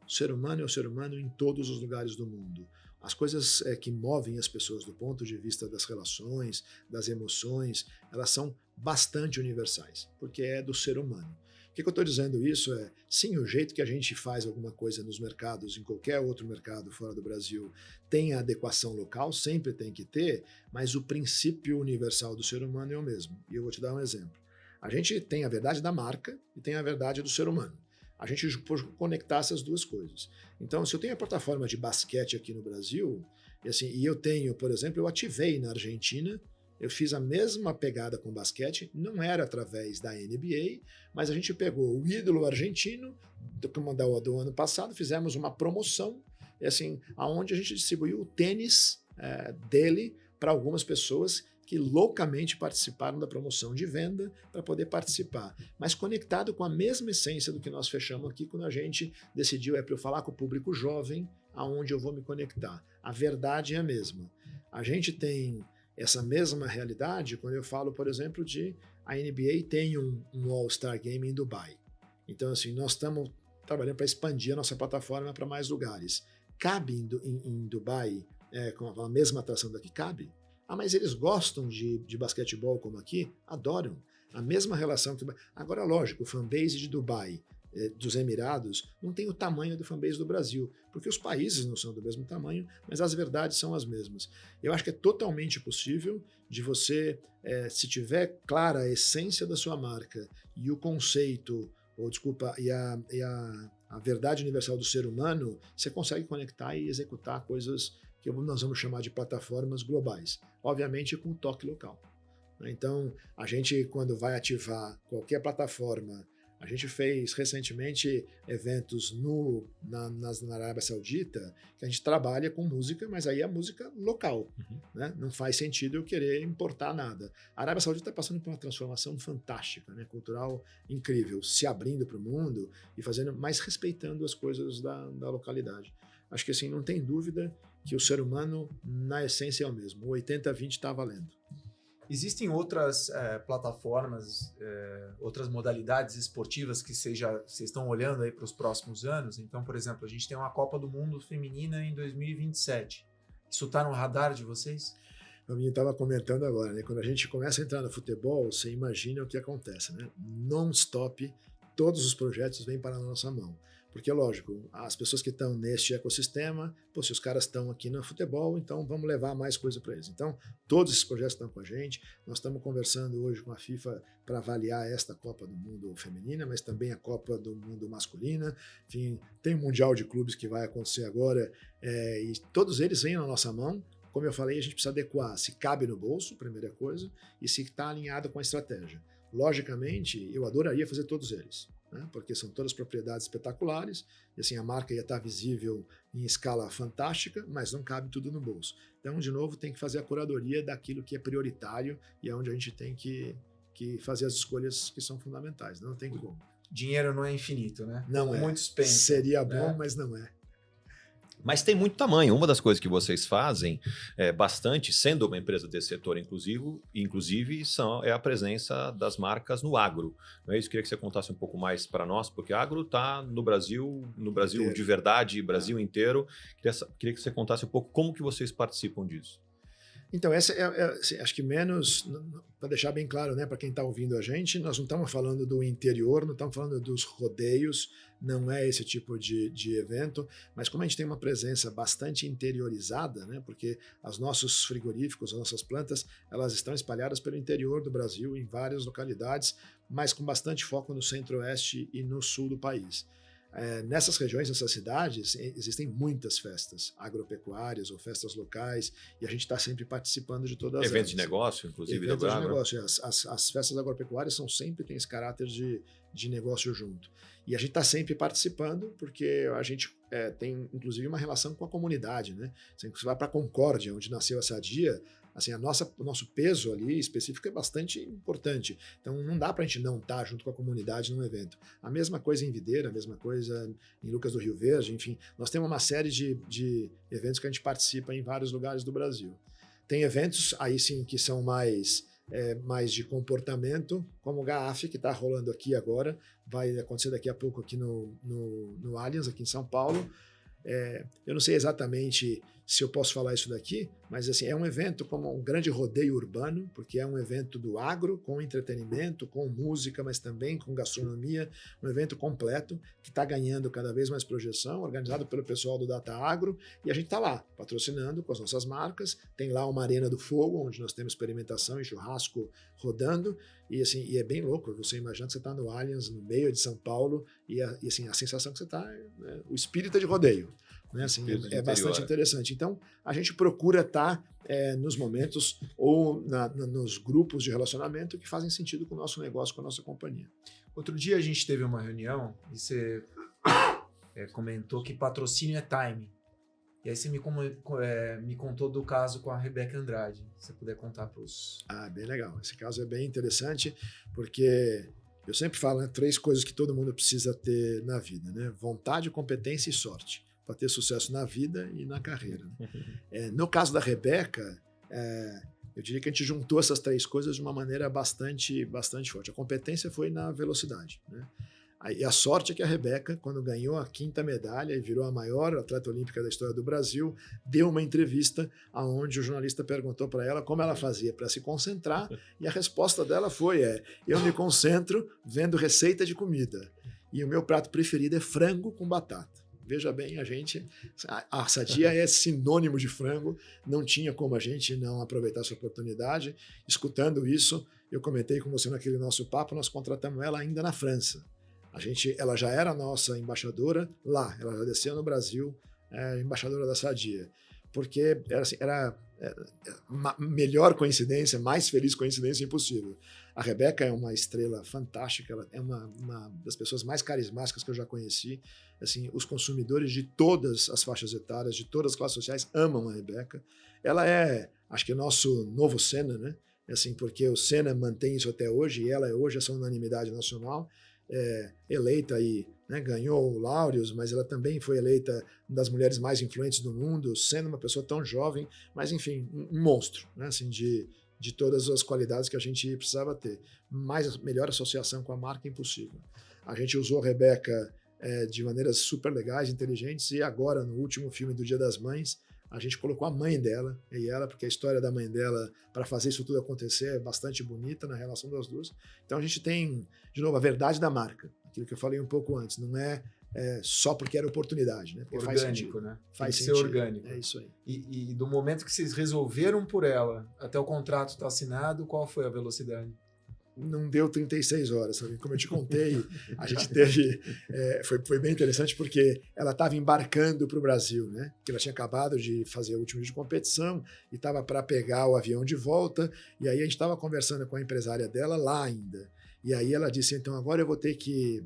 O ser humano é o ser humano em todos os lugares do mundo. As coisas que movem as pessoas do ponto de vista das relações, das emoções, elas são bastante universais, porque é do ser humano. O que eu estou dizendo isso sim, o jeito que a gente faz alguma coisa nos mercados, em qualquer outro mercado fora do Brasil, tem a adequação local, sempre tem que ter, mas o princípio universal do ser humano é o mesmo. E eu vou te dar um exemplo. A gente tem a verdade da marca e tem a verdade do ser humano. a gente conectar essas duas coisas. Então, se eu tenho a plataforma de basquete aqui no Brasil, e eu tenho, por exemplo, eu ativei na Argentina, eu fiz a mesma pegada com basquete, não era através da NBA, mas a gente pegou o ídolo argentino do ano passado, fizemos uma promoção, onde a gente distribuiu o tênis dele para algumas pessoas que loucamente participaram da promoção de venda para poder participar, mas conectado com a mesma essência do que nós fechamos aqui quando a gente decidiu para eu falar com o público jovem aonde eu vou me conectar. A verdade é a mesma. A gente tem essa mesma realidade quando eu falo, por exemplo, a NBA tem um All-Star Game em Dubai. Então, nós estamos trabalhando para expandir a nossa plataforma para mais lugares. Cabe em Dubai, com a mesma atração daqui? Cabe. Mas eles gostam de basquetebol como aqui? Adoram. A mesma relação que... Agora, lógico, o fanbase de Dubai, dos Emirados, não tem o tamanho do fanbase do Brasil, porque os países não são do mesmo tamanho, mas as verdades são as mesmas. Eu acho que é totalmente possível de você, se tiver clara a essência da sua marca e o conceito, e a verdade universal do ser humano, você consegue conectar e executar coisas que nós vamos chamar de plataformas globais, obviamente com toque local. Então, a gente, quando vai ativar qualquer plataforma, a gente fez recentemente eventos na Arábia Saudita, que a gente trabalha com música, mas aí é música local. Né? Não faz sentido eu querer importar nada. A Arábia Saudita está passando por uma transformação fantástica, né? Cultural incrível, se abrindo para o mundo e fazendo, mas respeitando as coisas da localidade. Acho que não tem dúvida que o ser humano, na essência, é o mesmo. O 80-20 está valendo. Existem outras plataformas, outras modalidades esportivas que vocês estão olhando aí para os próximos anos? Então, por exemplo, a gente tem uma Copa do Mundo Feminina em 2027. Isso está no radar de vocês? A minha estava comentando agora, né? Quando a gente começa a entrar no futebol, você imagina o que acontece, né? Non-stop, todos os projetos vêm para a nossa mão. Porque, lógico, as pessoas que estão neste ecossistema, se os caras estão aqui no futebol, então vamos levar mais coisa para eles. Então, todos esses projetos estão com a gente. Nós estamos conversando hoje com a FIFA para avaliar esta Copa do Mundo feminina, mas também a Copa do Mundo masculina. Enfim, tem o Mundial de Clubes que vai acontecer agora, e todos eles vêm na nossa mão. Como eu falei, a gente precisa adequar se cabe no bolso, primeira coisa, e se está alinhado com a estratégia. Logicamente, eu adoraria fazer todos eles, né? Porque são todas propriedades espetaculares, e a marca ia estar visível em escala fantástica, mas não cabe tudo no bolso. Então, de novo, tem que fazer a curadoria daquilo que é prioritário e é onde a gente tem que fazer as escolhas que são fundamentais. Não tem como. Dinheiro não é infinito, né? Não é. Muitos pensam. Seria bom, mas não é. Mas tem muito tamanho. Uma das coisas que vocês fazem bastante, sendo uma empresa desse setor inclusive é a presença das marcas no agro. Não é isso? Queria que você contasse um pouco mais para nós, porque agro está no Brasil de verdade, Brasil inteiro. Queria que você contasse um pouco como que vocês participam disso. Então, essa acho que menos, para deixar bem claro, né, para quem está ouvindo a gente, nós não estamos falando do interior, não estamos falando dos rodeios, não é esse tipo de evento, mas como a gente tem uma presença bastante interiorizada, né, porque os nossos frigoríficos, as nossas plantas, elas estão espalhadas pelo interior do Brasil, em várias localidades, mas com bastante foco no centro-oeste e no sul do país. Nessas regiões, nessas cidades, existem muitas festas agropecuárias ou festas locais e a gente está sempre participando de todas elas. Eventos de negócio, inclusive. Eventos de negócio. As festas agropecuárias sempre têm esse caráter de negócio junto. E a gente está sempre participando porque a gente tem, inclusive, uma relação com a comunidade, né? Você vai para Concórdia, onde nasceu a Sadia, o nosso peso ali específico é bastante importante. Então não dá para a gente não estar junto com a comunidade num evento. A mesma coisa em Videira, a mesma coisa em Lucas do Rio Verde, enfim. Nós temos uma série de eventos que a gente participa em vários lugares do Brasil. Tem eventos aí sim que são mais de comportamento, como o GAAF, que está rolando aqui agora, vai acontecer daqui a pouco aqui no Allianz, aqui em São Paulo. Eu não sei exatamente se eu posso falar isso daqui, mas assim, é um evento como um grande rodeio urbano, porque é um evento do agro, com entretenimento, com música, mas também com gastronomia, um evento completo, que está ganhando cada vez mais projeção, organizado pelo pessoal do Data Agro, e a gente está lá, patrocinando com as nossas marcas, tem lá uma Arena do Fogo, onde nós temos experimentação e churrasco rodando, e assim, e é bem louco, você imagina que você está no Allianz, no meio de São Paulo, e assim, a sensação que você está, o espírito é de rodeio. Né, assim, é bastante interessante. Então, a gente procura estar nos momentos ou nos grupos de relacionamento que fazem sentido com o nosso negócio, com a nossa companhia. Outro dia a gente teve uma reunião e você comentou que patrocínio é time. E aí você me contou do caso com a Rebeca Andrade. Se você puder contar para os... Bem legal. Esse caso é bem interessante porque eu sempre falo, né, 3 coisas que todo mundo precisa ter na vida, né? Vontade, competência e sorte, para ter sucesso na vida e na carreira. No caso da Rebeca, eu diria que a gente juntou essas 3 coisas de uma maneira bastante forte. A competência foi na velocidade, né? E a sorte é que a Rebeca, quando ganhou a 5ª medalha e virou a maior atleta olímpica da história do Brasil, deu uma entrevista onde o jornalista perguntou para ela como ela fazia para se concentrar, e a resposta dela foi: eu me concentro vendo receita de comida, e o meu prato preferido é frango com batata. Veja bem, a Sadia é sinônimo de frango, não tinha como a gente não aproveitar essa oportunidade. Escutando isso, eu comentei com você naquele nosso papo, nós contratamos ela ainda na França. Ela já era nossa embaixadora lá, ela já desceu no Brasil, embaixadora da Sadia, porque era a melhor coincidência, mais feliz coincidência impossível. A Rebeca é uma estrela fantástica, ela é uma das pessoas mais carismáticas que eu já conheci. Assim, os consumidores de todas as faixas etárias, de todas as classes sociais, amam a Rebeca. Ela é, acho que, o nosso novo Senna, né? Assim, porque o Senna mantém isso até hoje, e ela é hoje essa unanimidade nacional. Eleita aí, né, ganhou o Laureus, mas ela também foi eleita uma das mulheres mais influentes do mundo, sendo uma pessoa tão jovem, mas enfim, um monstro, né, assim, de todas as qualidades que a gente precisava ter. Melhor associação com a marca impossível. A gente usou a Rebeca de maneiras super legais, inteligentes, e agora no último filme do Dia das Mães, a gente colocou a mãe dela e ela, porque a história da mãe dela para fazer isso tudo acontecer é bastante bonita na relação das duas. Então a gente tem, de novo, a verdade da marca, aquilo que eu falei um pouco antes, não é só porque era oportunidade, né? Porque orgânico, faz sentido, né? Faz Tem que sentido. ser orgânico. É isso aí. E do momento que vocês resolveram por ela até o contrato estar assinado, qual foi a velocidade? Não deu 36 horas, sabe? Como eu te contei, a gente teve... foi bem interessante porque ela estava embarcando para o Brasil, né? Porque ela tinha acabado de fazer o último dia de competição e estava para pegar o avião de volta, e aí a gente estava conversando com a empresária dela lá ainda. E aí ela disse, então agora eu vou ter que,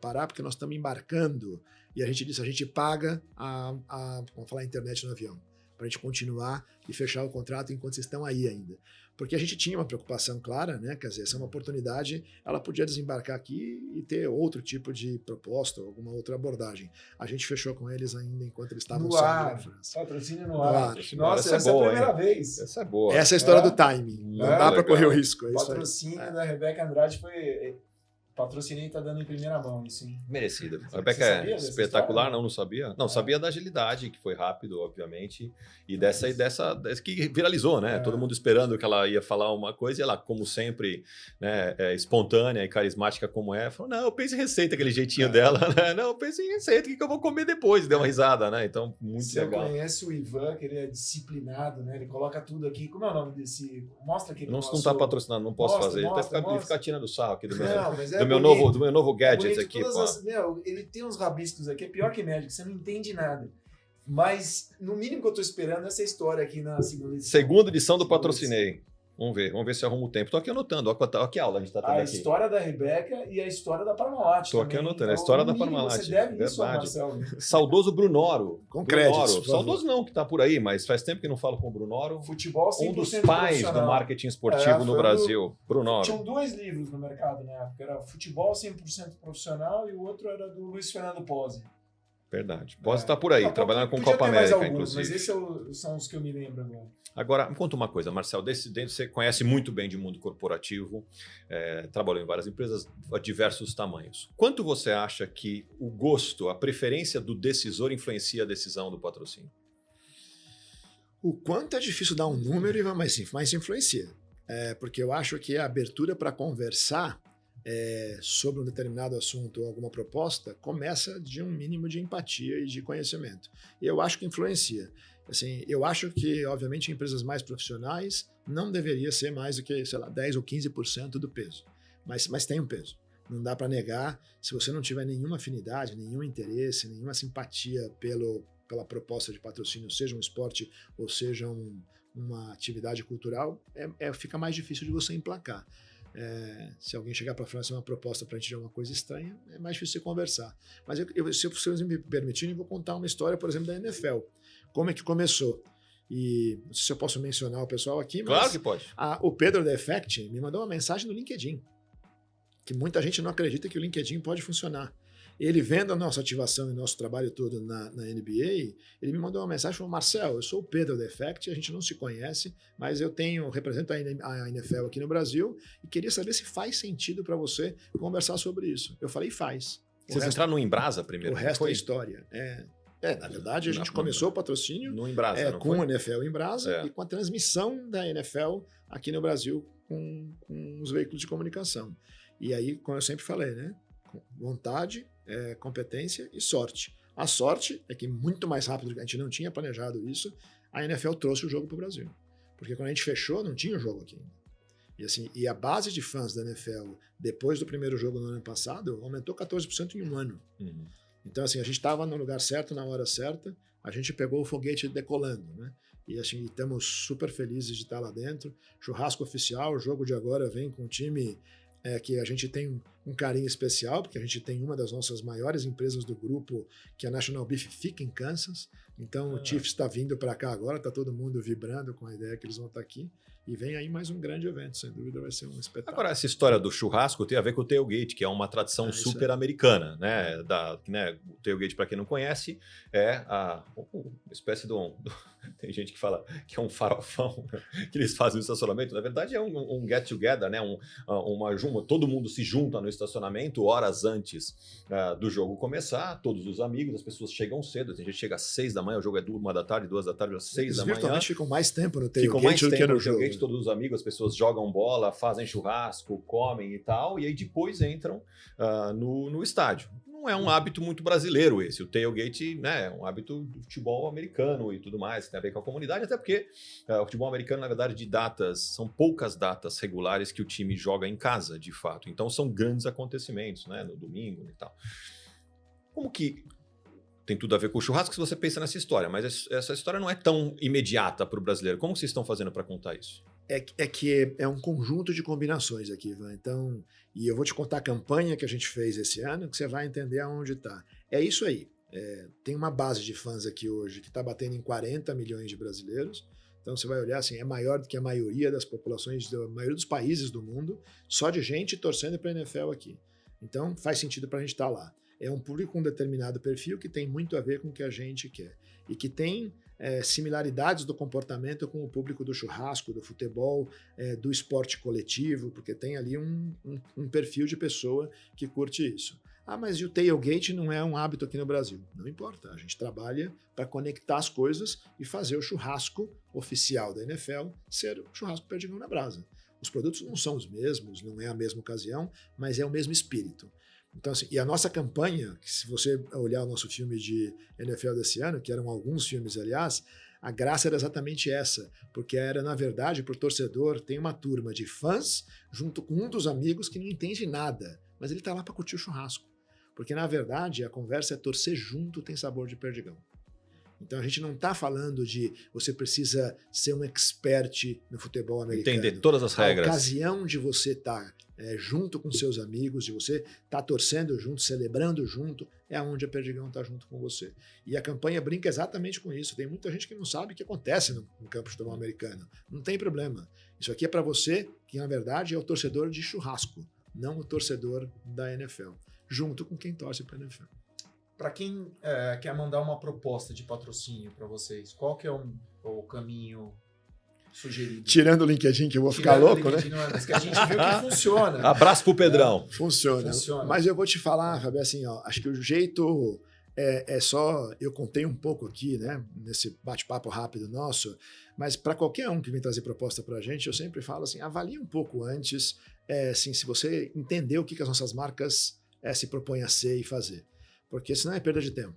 parar, porque nós estamos embarcando. E a gente disse, a gente paga a internet no avião, para a gente continuar e fechar o contrato enquanto vocês estão aí ainda. Porque a gente tinha uma preocupação clara, né? Quer dizer, essa é uma oportunidade, ela podia desembarcar aqui e ter outro tipo de proposta, alguma outra abordagem. A gente fechou com eles ainda enquanto eles estavam saindo da França. Patrocínio no ar. Nossa, essa é a primeira vez. Essa é boa. Essa é a história do timing. Não dá para correr o risco. O patrocínio da Rebeca Andrade foi... Patrocinei tá dando em primeira mão, isso, hein? Merecido. A Rebeca é espetacular, não sabia? Não, sabia da agilidade, que foi rápido, obviamente, e dessa que viralizou, né? Todo mundo esperando que ela ia falar uma coisa, e ela, como sempre, né, espontânea e carismática como falou, não, eu penso em receita, aquele jeitinho dela, né? Não, eu penso em receita, o que eu vou comer depois? Deu uma risada, né? Então, muito legal. Você conhece o Ivan, que ele é disciplinado, né? Ele coloca tudo aqui. Como é o nome desse... Mostra aqui. Não está patrocinando, não posso fazer. Ele fica tirando sarro aqui do meu... Não, mas do meu novo gadget aqui, pô. Ele tem uns rabiscos aqui, é pior que médico, você não entende nada. Mas, no mínimo que eu tô esperando, é essa história aqui na segunda edição. Segunda edição do Patrocinei. Vamos ver se arruma o tempo. Tô aqui anotando, olha que aula a gente tá tendo aqui. A história da Rebeca e a história da Parmalat. Tô aqui anotando, a história da Parmalat. Você deve isso, Marcelo. Saudoso Brunoro. Com créditos. Saudoso não, que tá por aí, mas faz tempo que não falo com o Brunoro. Futebol 100% um dos pais do marketing esportivo no Brasil. Brunoro. Tinham 2 livros no mercado na época. Era Futebol 100% Profissional e o outro era do Luiz Fernando Pozzi. Verdade. Pozzi tá por aí, trabalhando com Copa América, inclusive. Mas esses são os que eu me lembro agora. Agora, me conta uma coisa, Marcel, dentro você conhece muito bem de mundo corporativo, trabalhou em várias empresas a diversos tamanhos. Quanto você acha que o gosto, a preferência do decisor influencia a decisão do patrocínio? O quanto é difícil dar um número, mas influencia. Porque eu acho que a abertura para conversar sobre um determinado assunto ou alguma proposta começa de um mínimo de empatia e de conhecimento. E eu acho que influencia. Assim, eu acho que, obviamente, em empresas mais profissionais não deveria ser mais do que, sei lá, 10 ou 15% do peso. Mas tem um peso. Não dá para negar. Se você não tiver nenhuma afinidade, nenhum interesse, nenhuma simpatia pela proposta de patrocínio, seja um esporte ou seja uma atividade cultural, fica mais difícil de você emplacar. Se alguém chegar para frente uma proposta para a gente de alguma coisa estranha, é mais difícil você conversar. Mas se vocês me permitirem, eu vou contar uma história, por exemplo, da NFL. Como é que começou? E não sei se eu posso mencionar o pessoal aqui, mas Claro que pode. O Pedro The Effect me mandou uma mensagem no LinkedIn, que muita gente não acredita que o LinkedIn pode funcionar. Ele vendo a nossa ativação e nosso trabalho todo na NBA, ele me mandou uma mensagem e falou: Marcel, eu sou o Pedro The Effect, a gente não se conhece, mas eu represento a NFL aqui no Brasil e queria saber se faz sentido para você conversar sobre isso. Eu falei: faz. Vocês entraram no Embrasa primeiro? O resto é história. Na verdade, a gente começou o patrocínio no Embrasa, com o NFL Embrasa e com a transmissão da NFL aqui no Brasil com os veículos de comunicação. E aí, como eu sempre falei, né? Vontade, competência e sorte. A sorte é que muito mais rápido, a gente não tinha planejado isso, a NFL trouxe o jogo para o Brasil. Porque quando a gente fechou, não tinha o jogo aqui ainda. E a base de fãs da NFL, depois do primeiro jogo no ano passado, aumentou 14% em um ano. Uhum. Então, assim, a gente estava no lugar certo, na hora certa, a gente pegou o foguete decolando, né? E assim, estamos super felizes de estar lá dentro. Churrasco oficial, o jogo de agora vem com um time que a gente tem um carinho especial, porque a gente tem uma das nossas maiores empresas do grupo, que é a National Beef, fica em Kansas. Então o Chiefs está vindo para cá agora, está todo mundo vibrando com a ideia que eles vão estar aqui. E vem aí mais um grande evento, sem dúvida vai ser um espetáculo. Agora, essa história do churrasco tem a ver com o tailgate, que é uma tradição super americana, né? O tailgate, para quem não conhece, é uma espécie de tem gente que fala que é um farofão, né? Que eles fazem no estacionamento. Na verdade, é um get-together, né? Todo mundo se junta no estacionamento horas antes do jogo começar, todos os amigos, as pessoas chegam cedo, a gente chega às 6 da manhã, o jogo é 1 da tarde, 2 da tarde, às 6 da manhã. Virtualmente ficam mais tempo no tailgate do que no jogo. Todos os amigos, as pessoas jogam bola, fazem churrasco, comem e tal, e aí depois entram no estádio. Não é um hábito muito brasileiro esse. O tailgate, né, é um hábito do futebol americano e tudo mais, que tem a ver com a comunidade, até porque o futebol americano, na verdade, são poucas datas regulares que o time joga em casa, de fato. Então são grandes acontecimentos, né, no domingo e tal. Como que tem tudo a ver com o churrasco se você pensa nessa história, mas essa história não é tão imediata para o brasileiro. Como vocês estão fazendo para contar isso? Que é um conjunto de combinações aqui, Ivan. Então, e eu vou te contar a campanha que a gente fez esse ano, que você vai entender aonde está. É isso aí. Tem uma base de fãs aqui hoje que está batendo em 40 milhões de brasileiros. Então você vai olhar assim, é maior do que a maioria das populações, da maioria dos países do mundo, só de gente torcendo para a NFL aqui. Então faz sentido para a gente estar lá. É um público com um determinado perfil que tem muito a ver com o que a gente quer. E que tem similaridades do comportamento com o público do churrasco, do futebol, do esporte coletivo, porque tem ali um perfil de pessoa que curte isso. Mas e o tailgate não é um hábito aqui no Brasil? Não importa, a gente trabalha para conectar as coisas e fazer o churrasco oficial da NFL ser o churrasco Perdigão na Brasa. Os produtos não são os mesmos, não é a mesma ocasião, mas é o mesmo espírito. Então, assim, e a nossa campanha, que se você olhar o nosso filme de NFL desse ano, que eram alguns filmes, aliás, a graça era exatamente essa, porque era, na verdade, para o torcedor, tem uma turma de fãs junto com um dos amigos que não entende nada, mas ele está lá para curtir o churrasco. Porque, na verdade, a conversa é torcer junto tem sabor de Perdigão. Então, a gente não está falando de você precisa ser um expert no futebol americano. Entender todas as regras. A ocasião de você estar junto com seus amigos, de você estar torcendo junto, celebrando junto, é onde a Perdigão está junto com você. E a campanha brinca exatamente com isso. Tem muita gente que não sabe o que acontece no campo de futebol americano. Não tem problema. Isso aqui é para você, que na verdade é o torcedor de churrasco, não o torcedor da NFL, junto com quem torce para a NFL. Para quem quer mandar uma proposta de patrocínio para vocês, qual que é o caminho sugerido? Tirando o LinkedIn, que eu vou ficar louco, né? Mas que a gente viu que funciona. Abraço pro Pedrão. Funciona. Mas eu vou te falar, Fábio, assim, acho que o jeito eu contei um pouco aqui, né, nesse bate-papo rápido nosso, mas para qualquer um que vem trazer proposta para a gente, eu sempre falo assim, avalie um pouco antes, assim, se você entender o que as nossas marcas se propõem a ser e fazer, porque senão é perda de tempo.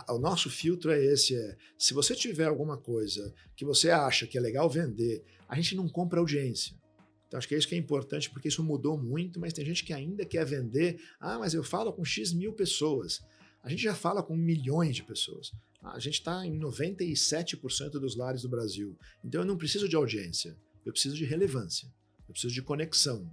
O nosso filtro é esse, se você tiver alguma coisa que você acha que é legal vender, a gente não compra audiência. Então, acho que é isso que é importante, porque isso mudou muito, mas tem gente que ainda quer vender, mas eu falo com X mil pessoas. A gente já fala com milhões de pessoas. A gente está em 97% dos lares do Brasil. Então eu não preciso de audiência, eu preciso de relevância, eu preciso de conexão.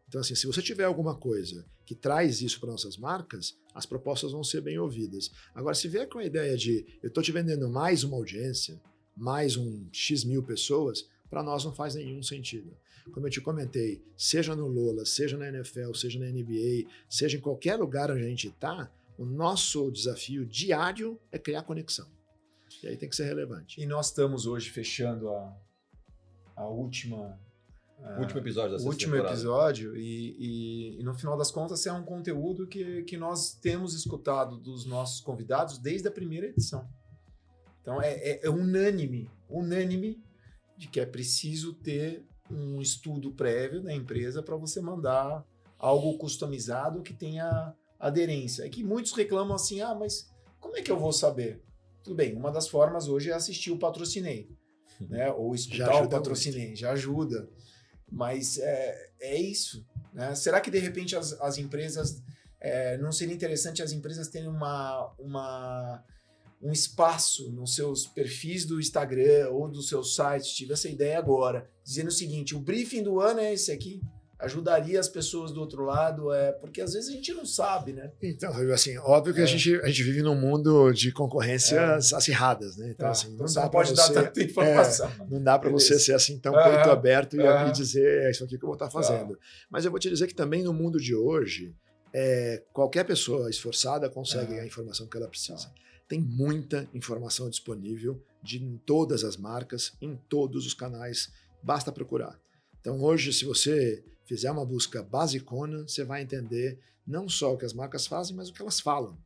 Então, assim, se você tiver alguma coisa que traz isso para nossas marcas, as propostas vão ser bem ouvidas. Agora, se vier com a ideia de eu estou te vendendo mais uma audiência, mais um X mil pessoas, para nós não faz nenhum sentido. Como eu te comentei, seja no Lola, seja na NFL, seja na NBA, seja em qualquer lugar onde a gente está, o nosso desafio diário é criar conexão. E aí tem que ser relevante. E nós estamos hoje fechando a última... O último episódio da sexta último temporada. Episódio e no final das contas é um conteúdo que nós temos escutado dos nossos convidados desde a primeira edição. Então é unânime de que é preciso ter um estudo prévio da empresa para você mandar algo customizado que tenha aderência. É que muitos reclamam assim, mas como é que eu vou saber? Tudo bem, uma das formas hoje é assistir o Patrocinei, né? Ou escutar o Patrocinei, já ajuda. Mas é isso, né? Será que de repente as empresas, não seria interessante as empresas terem um espaço nos seus perfis do Instagram ou do seu site, tive essa ideia agora, dizendo o seguinte, o briefing do ano é esse aqui, ajudaria as pessoas do outro lado, porque às vezes a gente não sabe, né? Então, assim, óbvio que a gente vive num mundo de concorrências acirradas, né? Então, assim, não dá pode dar tanta informação. Não dá para você ser assim tão peito aberto e dizer, é isso aqui que eu vou estar fazendo. Mas eu vou te dizer que também no mundo de hoje, qualquer pessoa esforçada consegue a informação que ela precisa. Tem muita informação disponível em todas as marcas, em todos os canais, basta procurar. Então hoje, se você fizer uma busca basicona, você vai entender não só o que as marcas fazem, mas o que elas falam.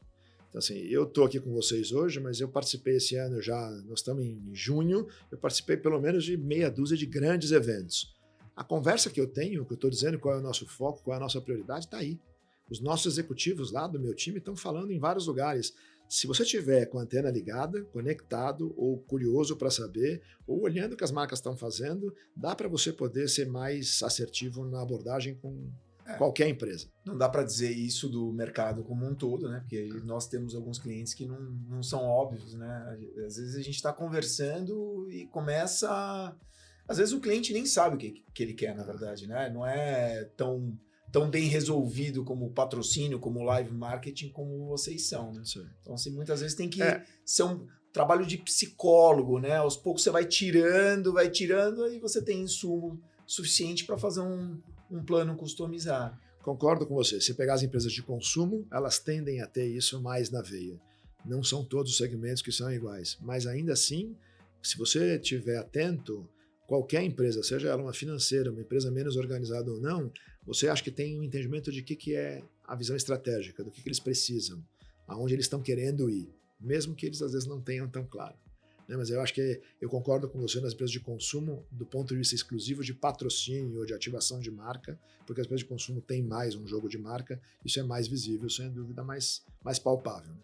Então assim, eu estou aqui com vocês hoje, mas eu participei esse ano já, nós estamos em junho, eu participei pelo menos de meia dúzia de grandes eventos. A conversa que eu tenho, que eu estou dizendo qual é o nosso foco, qual é a nossa prioridade, está aí. Os nossos executivos lá do meu time estão falando em vários lugares. Se você tiver com a antena ligada, conectado ou curioso para saber, ou olhando o que as marcas estão fazendo, dá para você poder ser mais assertivo na abordagem com qualquer empresa. Não dá para dizer isso do mercado como um todo, né? Porque nós temos alguns clientes que não são óbvios, né? Às vezes a gente está conversando e começa... Às vezes o cliente nem sabe o que ele quer, na verdade, né? Não é tão bem resolvido como o patrocínio, como o live marketing, como vocês são, né? Então, assim, muitas vezes tem que ser um trabalho de psicólogo, né? Aos poucos você vai tirando, aí você tem insumo suficiente para fazer um plano customizado. Concordo com você. Se pegar as empresas de consumo, elas tendem a ter isso mais na veia. Não são todos os segmentos que são iguais, mas ainda assim, se você estiver atento, qualquer empresa, seja ela uma financeira, uma empresa menos organizada ou não, você acha que tem um entendimento de que é a visão estratégica, do que eles precisam, aonde eles estão querendo ir, mesmo que eles às vezes não tenham tão claro. Né? Mas eu acho que eu concordo com você nas empresas de consumo, do ponto de vista exclusivo de patrocínio ou de ativação de marca, porque as empresas de consumo têm mais um jogo de marca, isso é mais visível, sem dúvida, mais palpável. Né?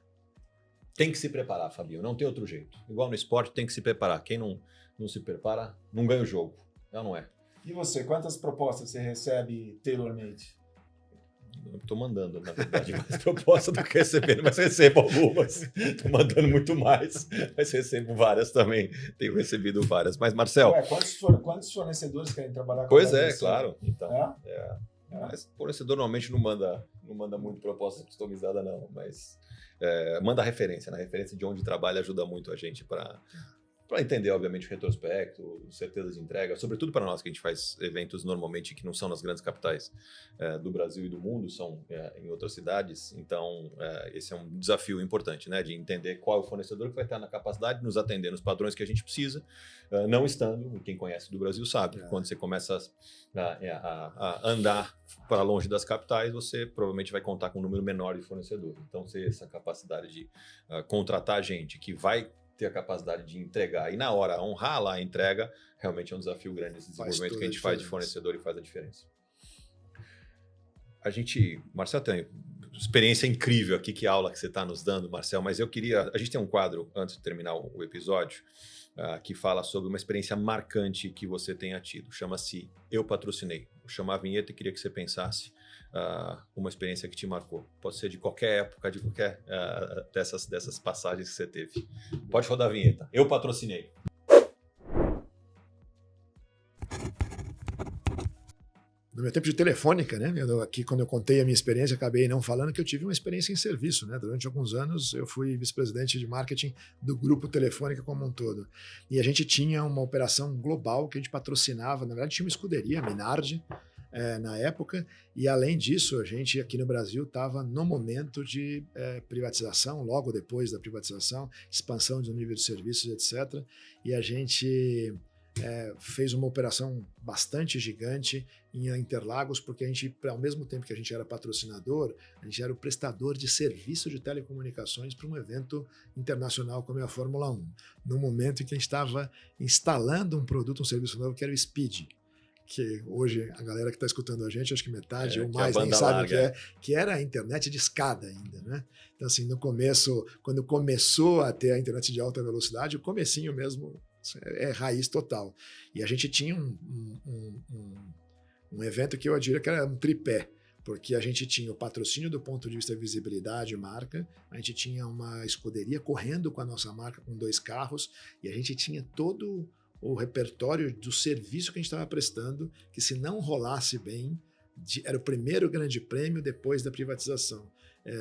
Tem que se preparar, Fabio, não tem outro jeito. Igual no esporte, tem que se preparar. Quem não se prepara, não ganha o jogo. Não é. E você, quantas propostas você recebe tailor-made? Estou mandando, na verdade, mais propostas do que recebendo, mas recebo algumas. Estou mandando muito mais, mas recebo várias também. Tenho recebido várias. Mas, Marcel... Quantos fornecedores querem trabalhar com Pois você? Claro. Então, Mas fornecedor normalmente não manda muito proposta customizada, não. Mas manda referência. Na referência de onde trabalha ajuda muito a gente para para entender, obviamente, o retrospecto, certeza de entrega, sobretudo para nós que a gente faz eventos normalmente que não são nas grandes capitais do Brasil e do mundo, são em outras cidades. Então, esse é um desafio importante, né, de entender qual é o fornecedor que vai estar na capacidade de nos atender nos padrões que a gente precisa, não estando, quem conhece do Brasil sabe, quando você começa a andar para longe das capitais, você provavelmente vai contar com um número menor de fornecedores. Então, ter essa capacidade de contratar gente que vai ter a capacidade de entregar e na hora honrar lá a entrega, realmente é um desafio grande esse desenvolvimento que a gente faz de fornecedor e faz a diferença. Marcel, tem experiência incrível aqui, que aula que você está nos dando, Marcel, mas a gente tem um quadro, antes de terminar o episódio, que fala sobre uma experiência marcante que você tenha tido, chama-se Eu Patrocinei. Vou chamar a vinheta e queria que você pensasse uma experiência que te marcou. Pode ser de qualquer época, de qualquer dessas passagens que você teve. Pode rodar a vinheta. Eu Patrocinei. No meu tempo de telefônica, né? Aqui, quando eu contei a minha experiência, acabei não falando que eu tive uma experiência em serviço, né? Durante alguns anos, eu fui vice-presidente de marketing do grupo Telefônica como um todo. E a gente tinha uma operação global que a gente patrocinava. Na verdade, tinha uma escuderia, a Minardi, na época. E, além disso, a gente aqui no Brasil estava no momento de privatização, logo depois da privatização, expansão do nível de serviços, etc. E a gente fez uma operação bastante gigante em Interlagos, porque a gente, ao mesmo tempo que a gente era patrocinador, a gente era o prestador de serviço de telecomunicações para um evento internacional como é a Fórmula 1, no momento em que a gente estava instalando um produto, um serviço novo, que era o Speed, que hoje a galera que está escutando a gente, acho que metade ou mais nem sabe o que é, que era a internet de escada ainda, né? Então, assim, no começo, quando começou a ter a internet de alta velocidade, o comecinho mesmo é raiz total. E a gente tinha um evento que eu diria que era um tripé, porque a gente tinha o patrocínio do ponto de vista de visibilidade e marca, a gente tinha uma escuderia correndo com a nossa marca com 2 carros, e a gente tinha todo o repertório do serviço que a gente estava prestando, que se não rolasse bem, era o primeiro grande prêmio depois da privatização.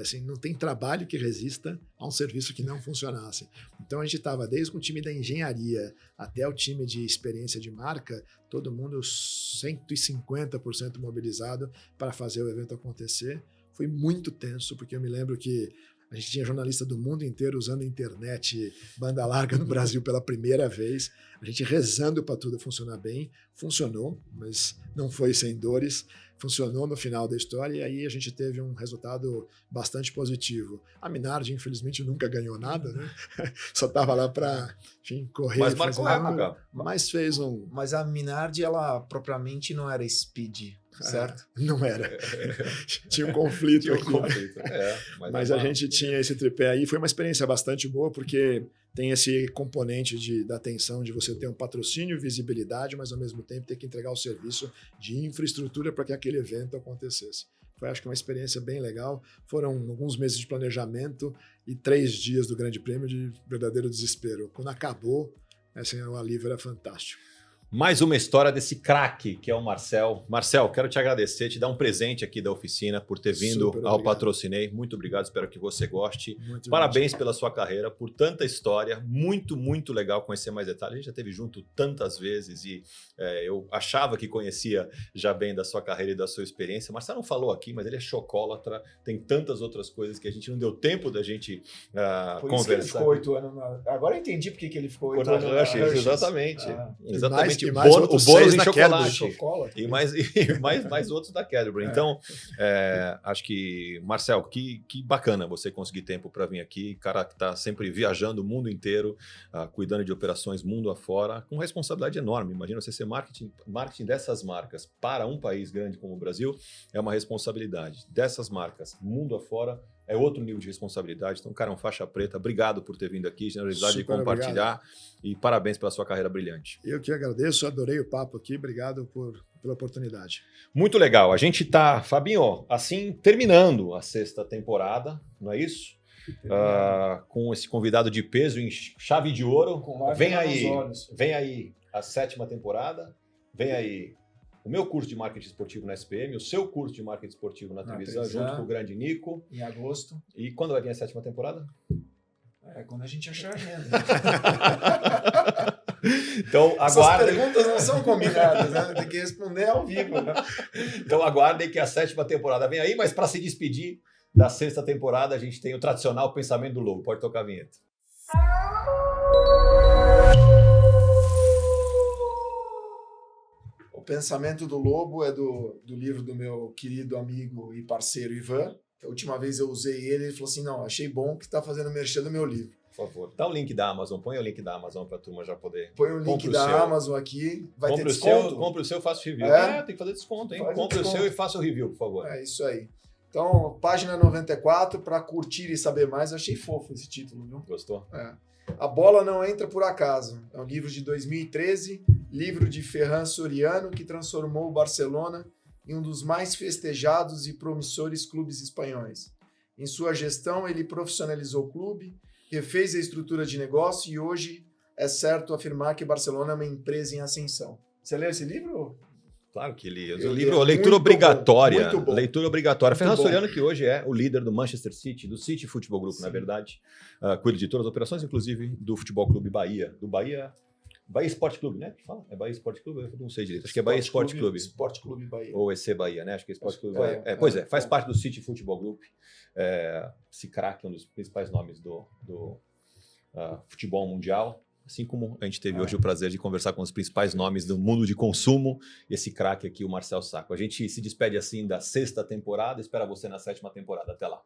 Assim, não tem trabalho que resista a um serviço que não funcionasse. Então a gente estava desde o time da engenharia até o time de experiência de marca, todo mundo 150% mobilizado para fazer o evento acontecer. Foi muito tenso, porque eu me lembro que a gente tinha jornalista do mundo inteiro usando a internet banda larga no Brasil pela primeira vez, a gente rezando para tudo funcionar bem. Funcionou, mas não foi sem dores. Funcionou no final da história e aí a gente teve um resultado bastante positivo. A Minardi, infelizmente, nunca ganhou nada, né? Só estava lá para correr. Mas marcou a época. Mas fez um... Mas a Minardi, ela propriamente não era Speed, certo? Não era. Tinha um conflito aqui. Mas a gente tinha esse tripé aí. Foi uma experiência bastante boa, porque tem esse componente da atenção de você ter um patrocínio, visibilidade, mas ao mesmo tempo ter que entregar o serviço de infraestrutura para que aquele evento acontecesse. Foi, acho que, uma experiência bem legal. Foram alguns meses de planejamento e 3 dias do Grande Prêmio de verdadeiro desespero. Quando acabou, assim, o alívio era fantástico. Mais uma história desse craque que é o Marcel. Marcel, quero te agradecer, te dar um presente aqui da oficina por ter vindo ao Patrocinei. Muito obrigado, espero que você goste. Muito Parabéns pela sua carreira, por tanta história. Muito, muito legal conhecer mais detalhes. A gente já esteve junto tantas vezes e eu achava que conhecia já bem da sua carreira e da sua experiência. Marcel não falou aqui, mas ele é chocólatra. Tem tantas outras coisas que a gente não deu tempo da gente conversar. Isso que ele ficou 8 anos agora eu entendi por que ele ficou 8 anos na Hershey's. Exatamente. Exatamente. E mais o bônus em chocolate. E mais outros da Cadbury. Então, acho que, Marcel, que bacana você conseguir tempo para vir aqui. Cara que está sempre viajando o mundo inteiro, cuidando de operações mundo afora, com responsabilidade enorme. Imagina você ser marketing dessas marcas para um país grande como o Brasil, é uma responsabilidade. Dessas marcas, mundo afora, é outro nível de responsabilidade. Então, cara, um faixa preta. Obrigado por ter vindo aqui, generosidade de compartilhar. Obrigado. E parabéns pela sua carreira brilhante. Eu que agradeço, adorei o papo aqui. Obrigado pela oportunidade. Muito legal. A gente está, Fabinho, assim, terminando a 6ª temporada, não é isso? Com esse convidado de peso em chave de ouro. Vem aí a 7ª temporada. Vem aí o meu curso de marketing esportivo na SPM, o seu curso de marketing esportivo na Trevisan, junto com o grande Nico. Em agosto. E quando vai vir a 7ª temporada? É quando a gente achar a agenda. Então, Essas aguardem. perguntas não são combinadas, né? Tem que responder ao vivo, né? Então, aguardem que a 7ª temporada vem aí, mas para se despedir da 6ª temporada, a gente tem o tradicional Pensamento do Lobo. Pode tocar a vinheta. O Pensamento do Lobo é do livro do meu querido amigo e parceiro Ivan. A última vez eu usei ele falou assim, não, achei bom que está fazendo merchan do meu livro. Por favor. Dá o link da Amazon, põe o link da Amazon para a turma já poder. Põe o link Compre o da seu. Amazon aqui, vai ter Compre o desconto? seu, compre o seu, faça o review. É? Tem que fazer desconto, hein? Faz Compre o desconto. seu e faça o review, por favor. É isso aí. Então, página 94, para curtir e saber mais, eu achei fofo esse título, viu? Gostou? É. A Bola Não Entra Por Acaso. É um livro de 2013, livro de Ferran Soriano, que transformou o Barcelona em um dos mais festejados e promissores clubes espanhóis. Em sua gestão, ele profissionalizou o clube, refez a estrutura de negócio e hoje é certo afirmar que Barcelona é uma empresa em ascensão. Você leu esse livro? Claro que li. Eu O li, livro, é leitura muito obrigatória. bom, muito bom. Leitura obrigatória. Muito Fernando bom. Soriano, que hoje é o líder do Manchester City, do City Futebol Group, na Sim. verdade. Cuida de todas as operações, inclusive do Futebol Clube Bahia. Do Bahia Esporte Clube, né? Fala? É Bahia Esporte Clube? Eu não sei direito. Acho que é Bahia Esporte Clube. Esporte Clube Bahia. Ou EC Bahia, né? Acho que é Esporte Clube É, Bahia. Pois é, faz é. parte do City Futebol Group. Esse craque é um dos principais nomes do futebol mundial. Assim como a gente teve hoje o prazer de conversar com os principais nomes do mundo de consumo, esse craque aqui, o Marcel Sacco. A gente se despede assim da 6ª temporada, espera você na 7ª temporada. Até lá.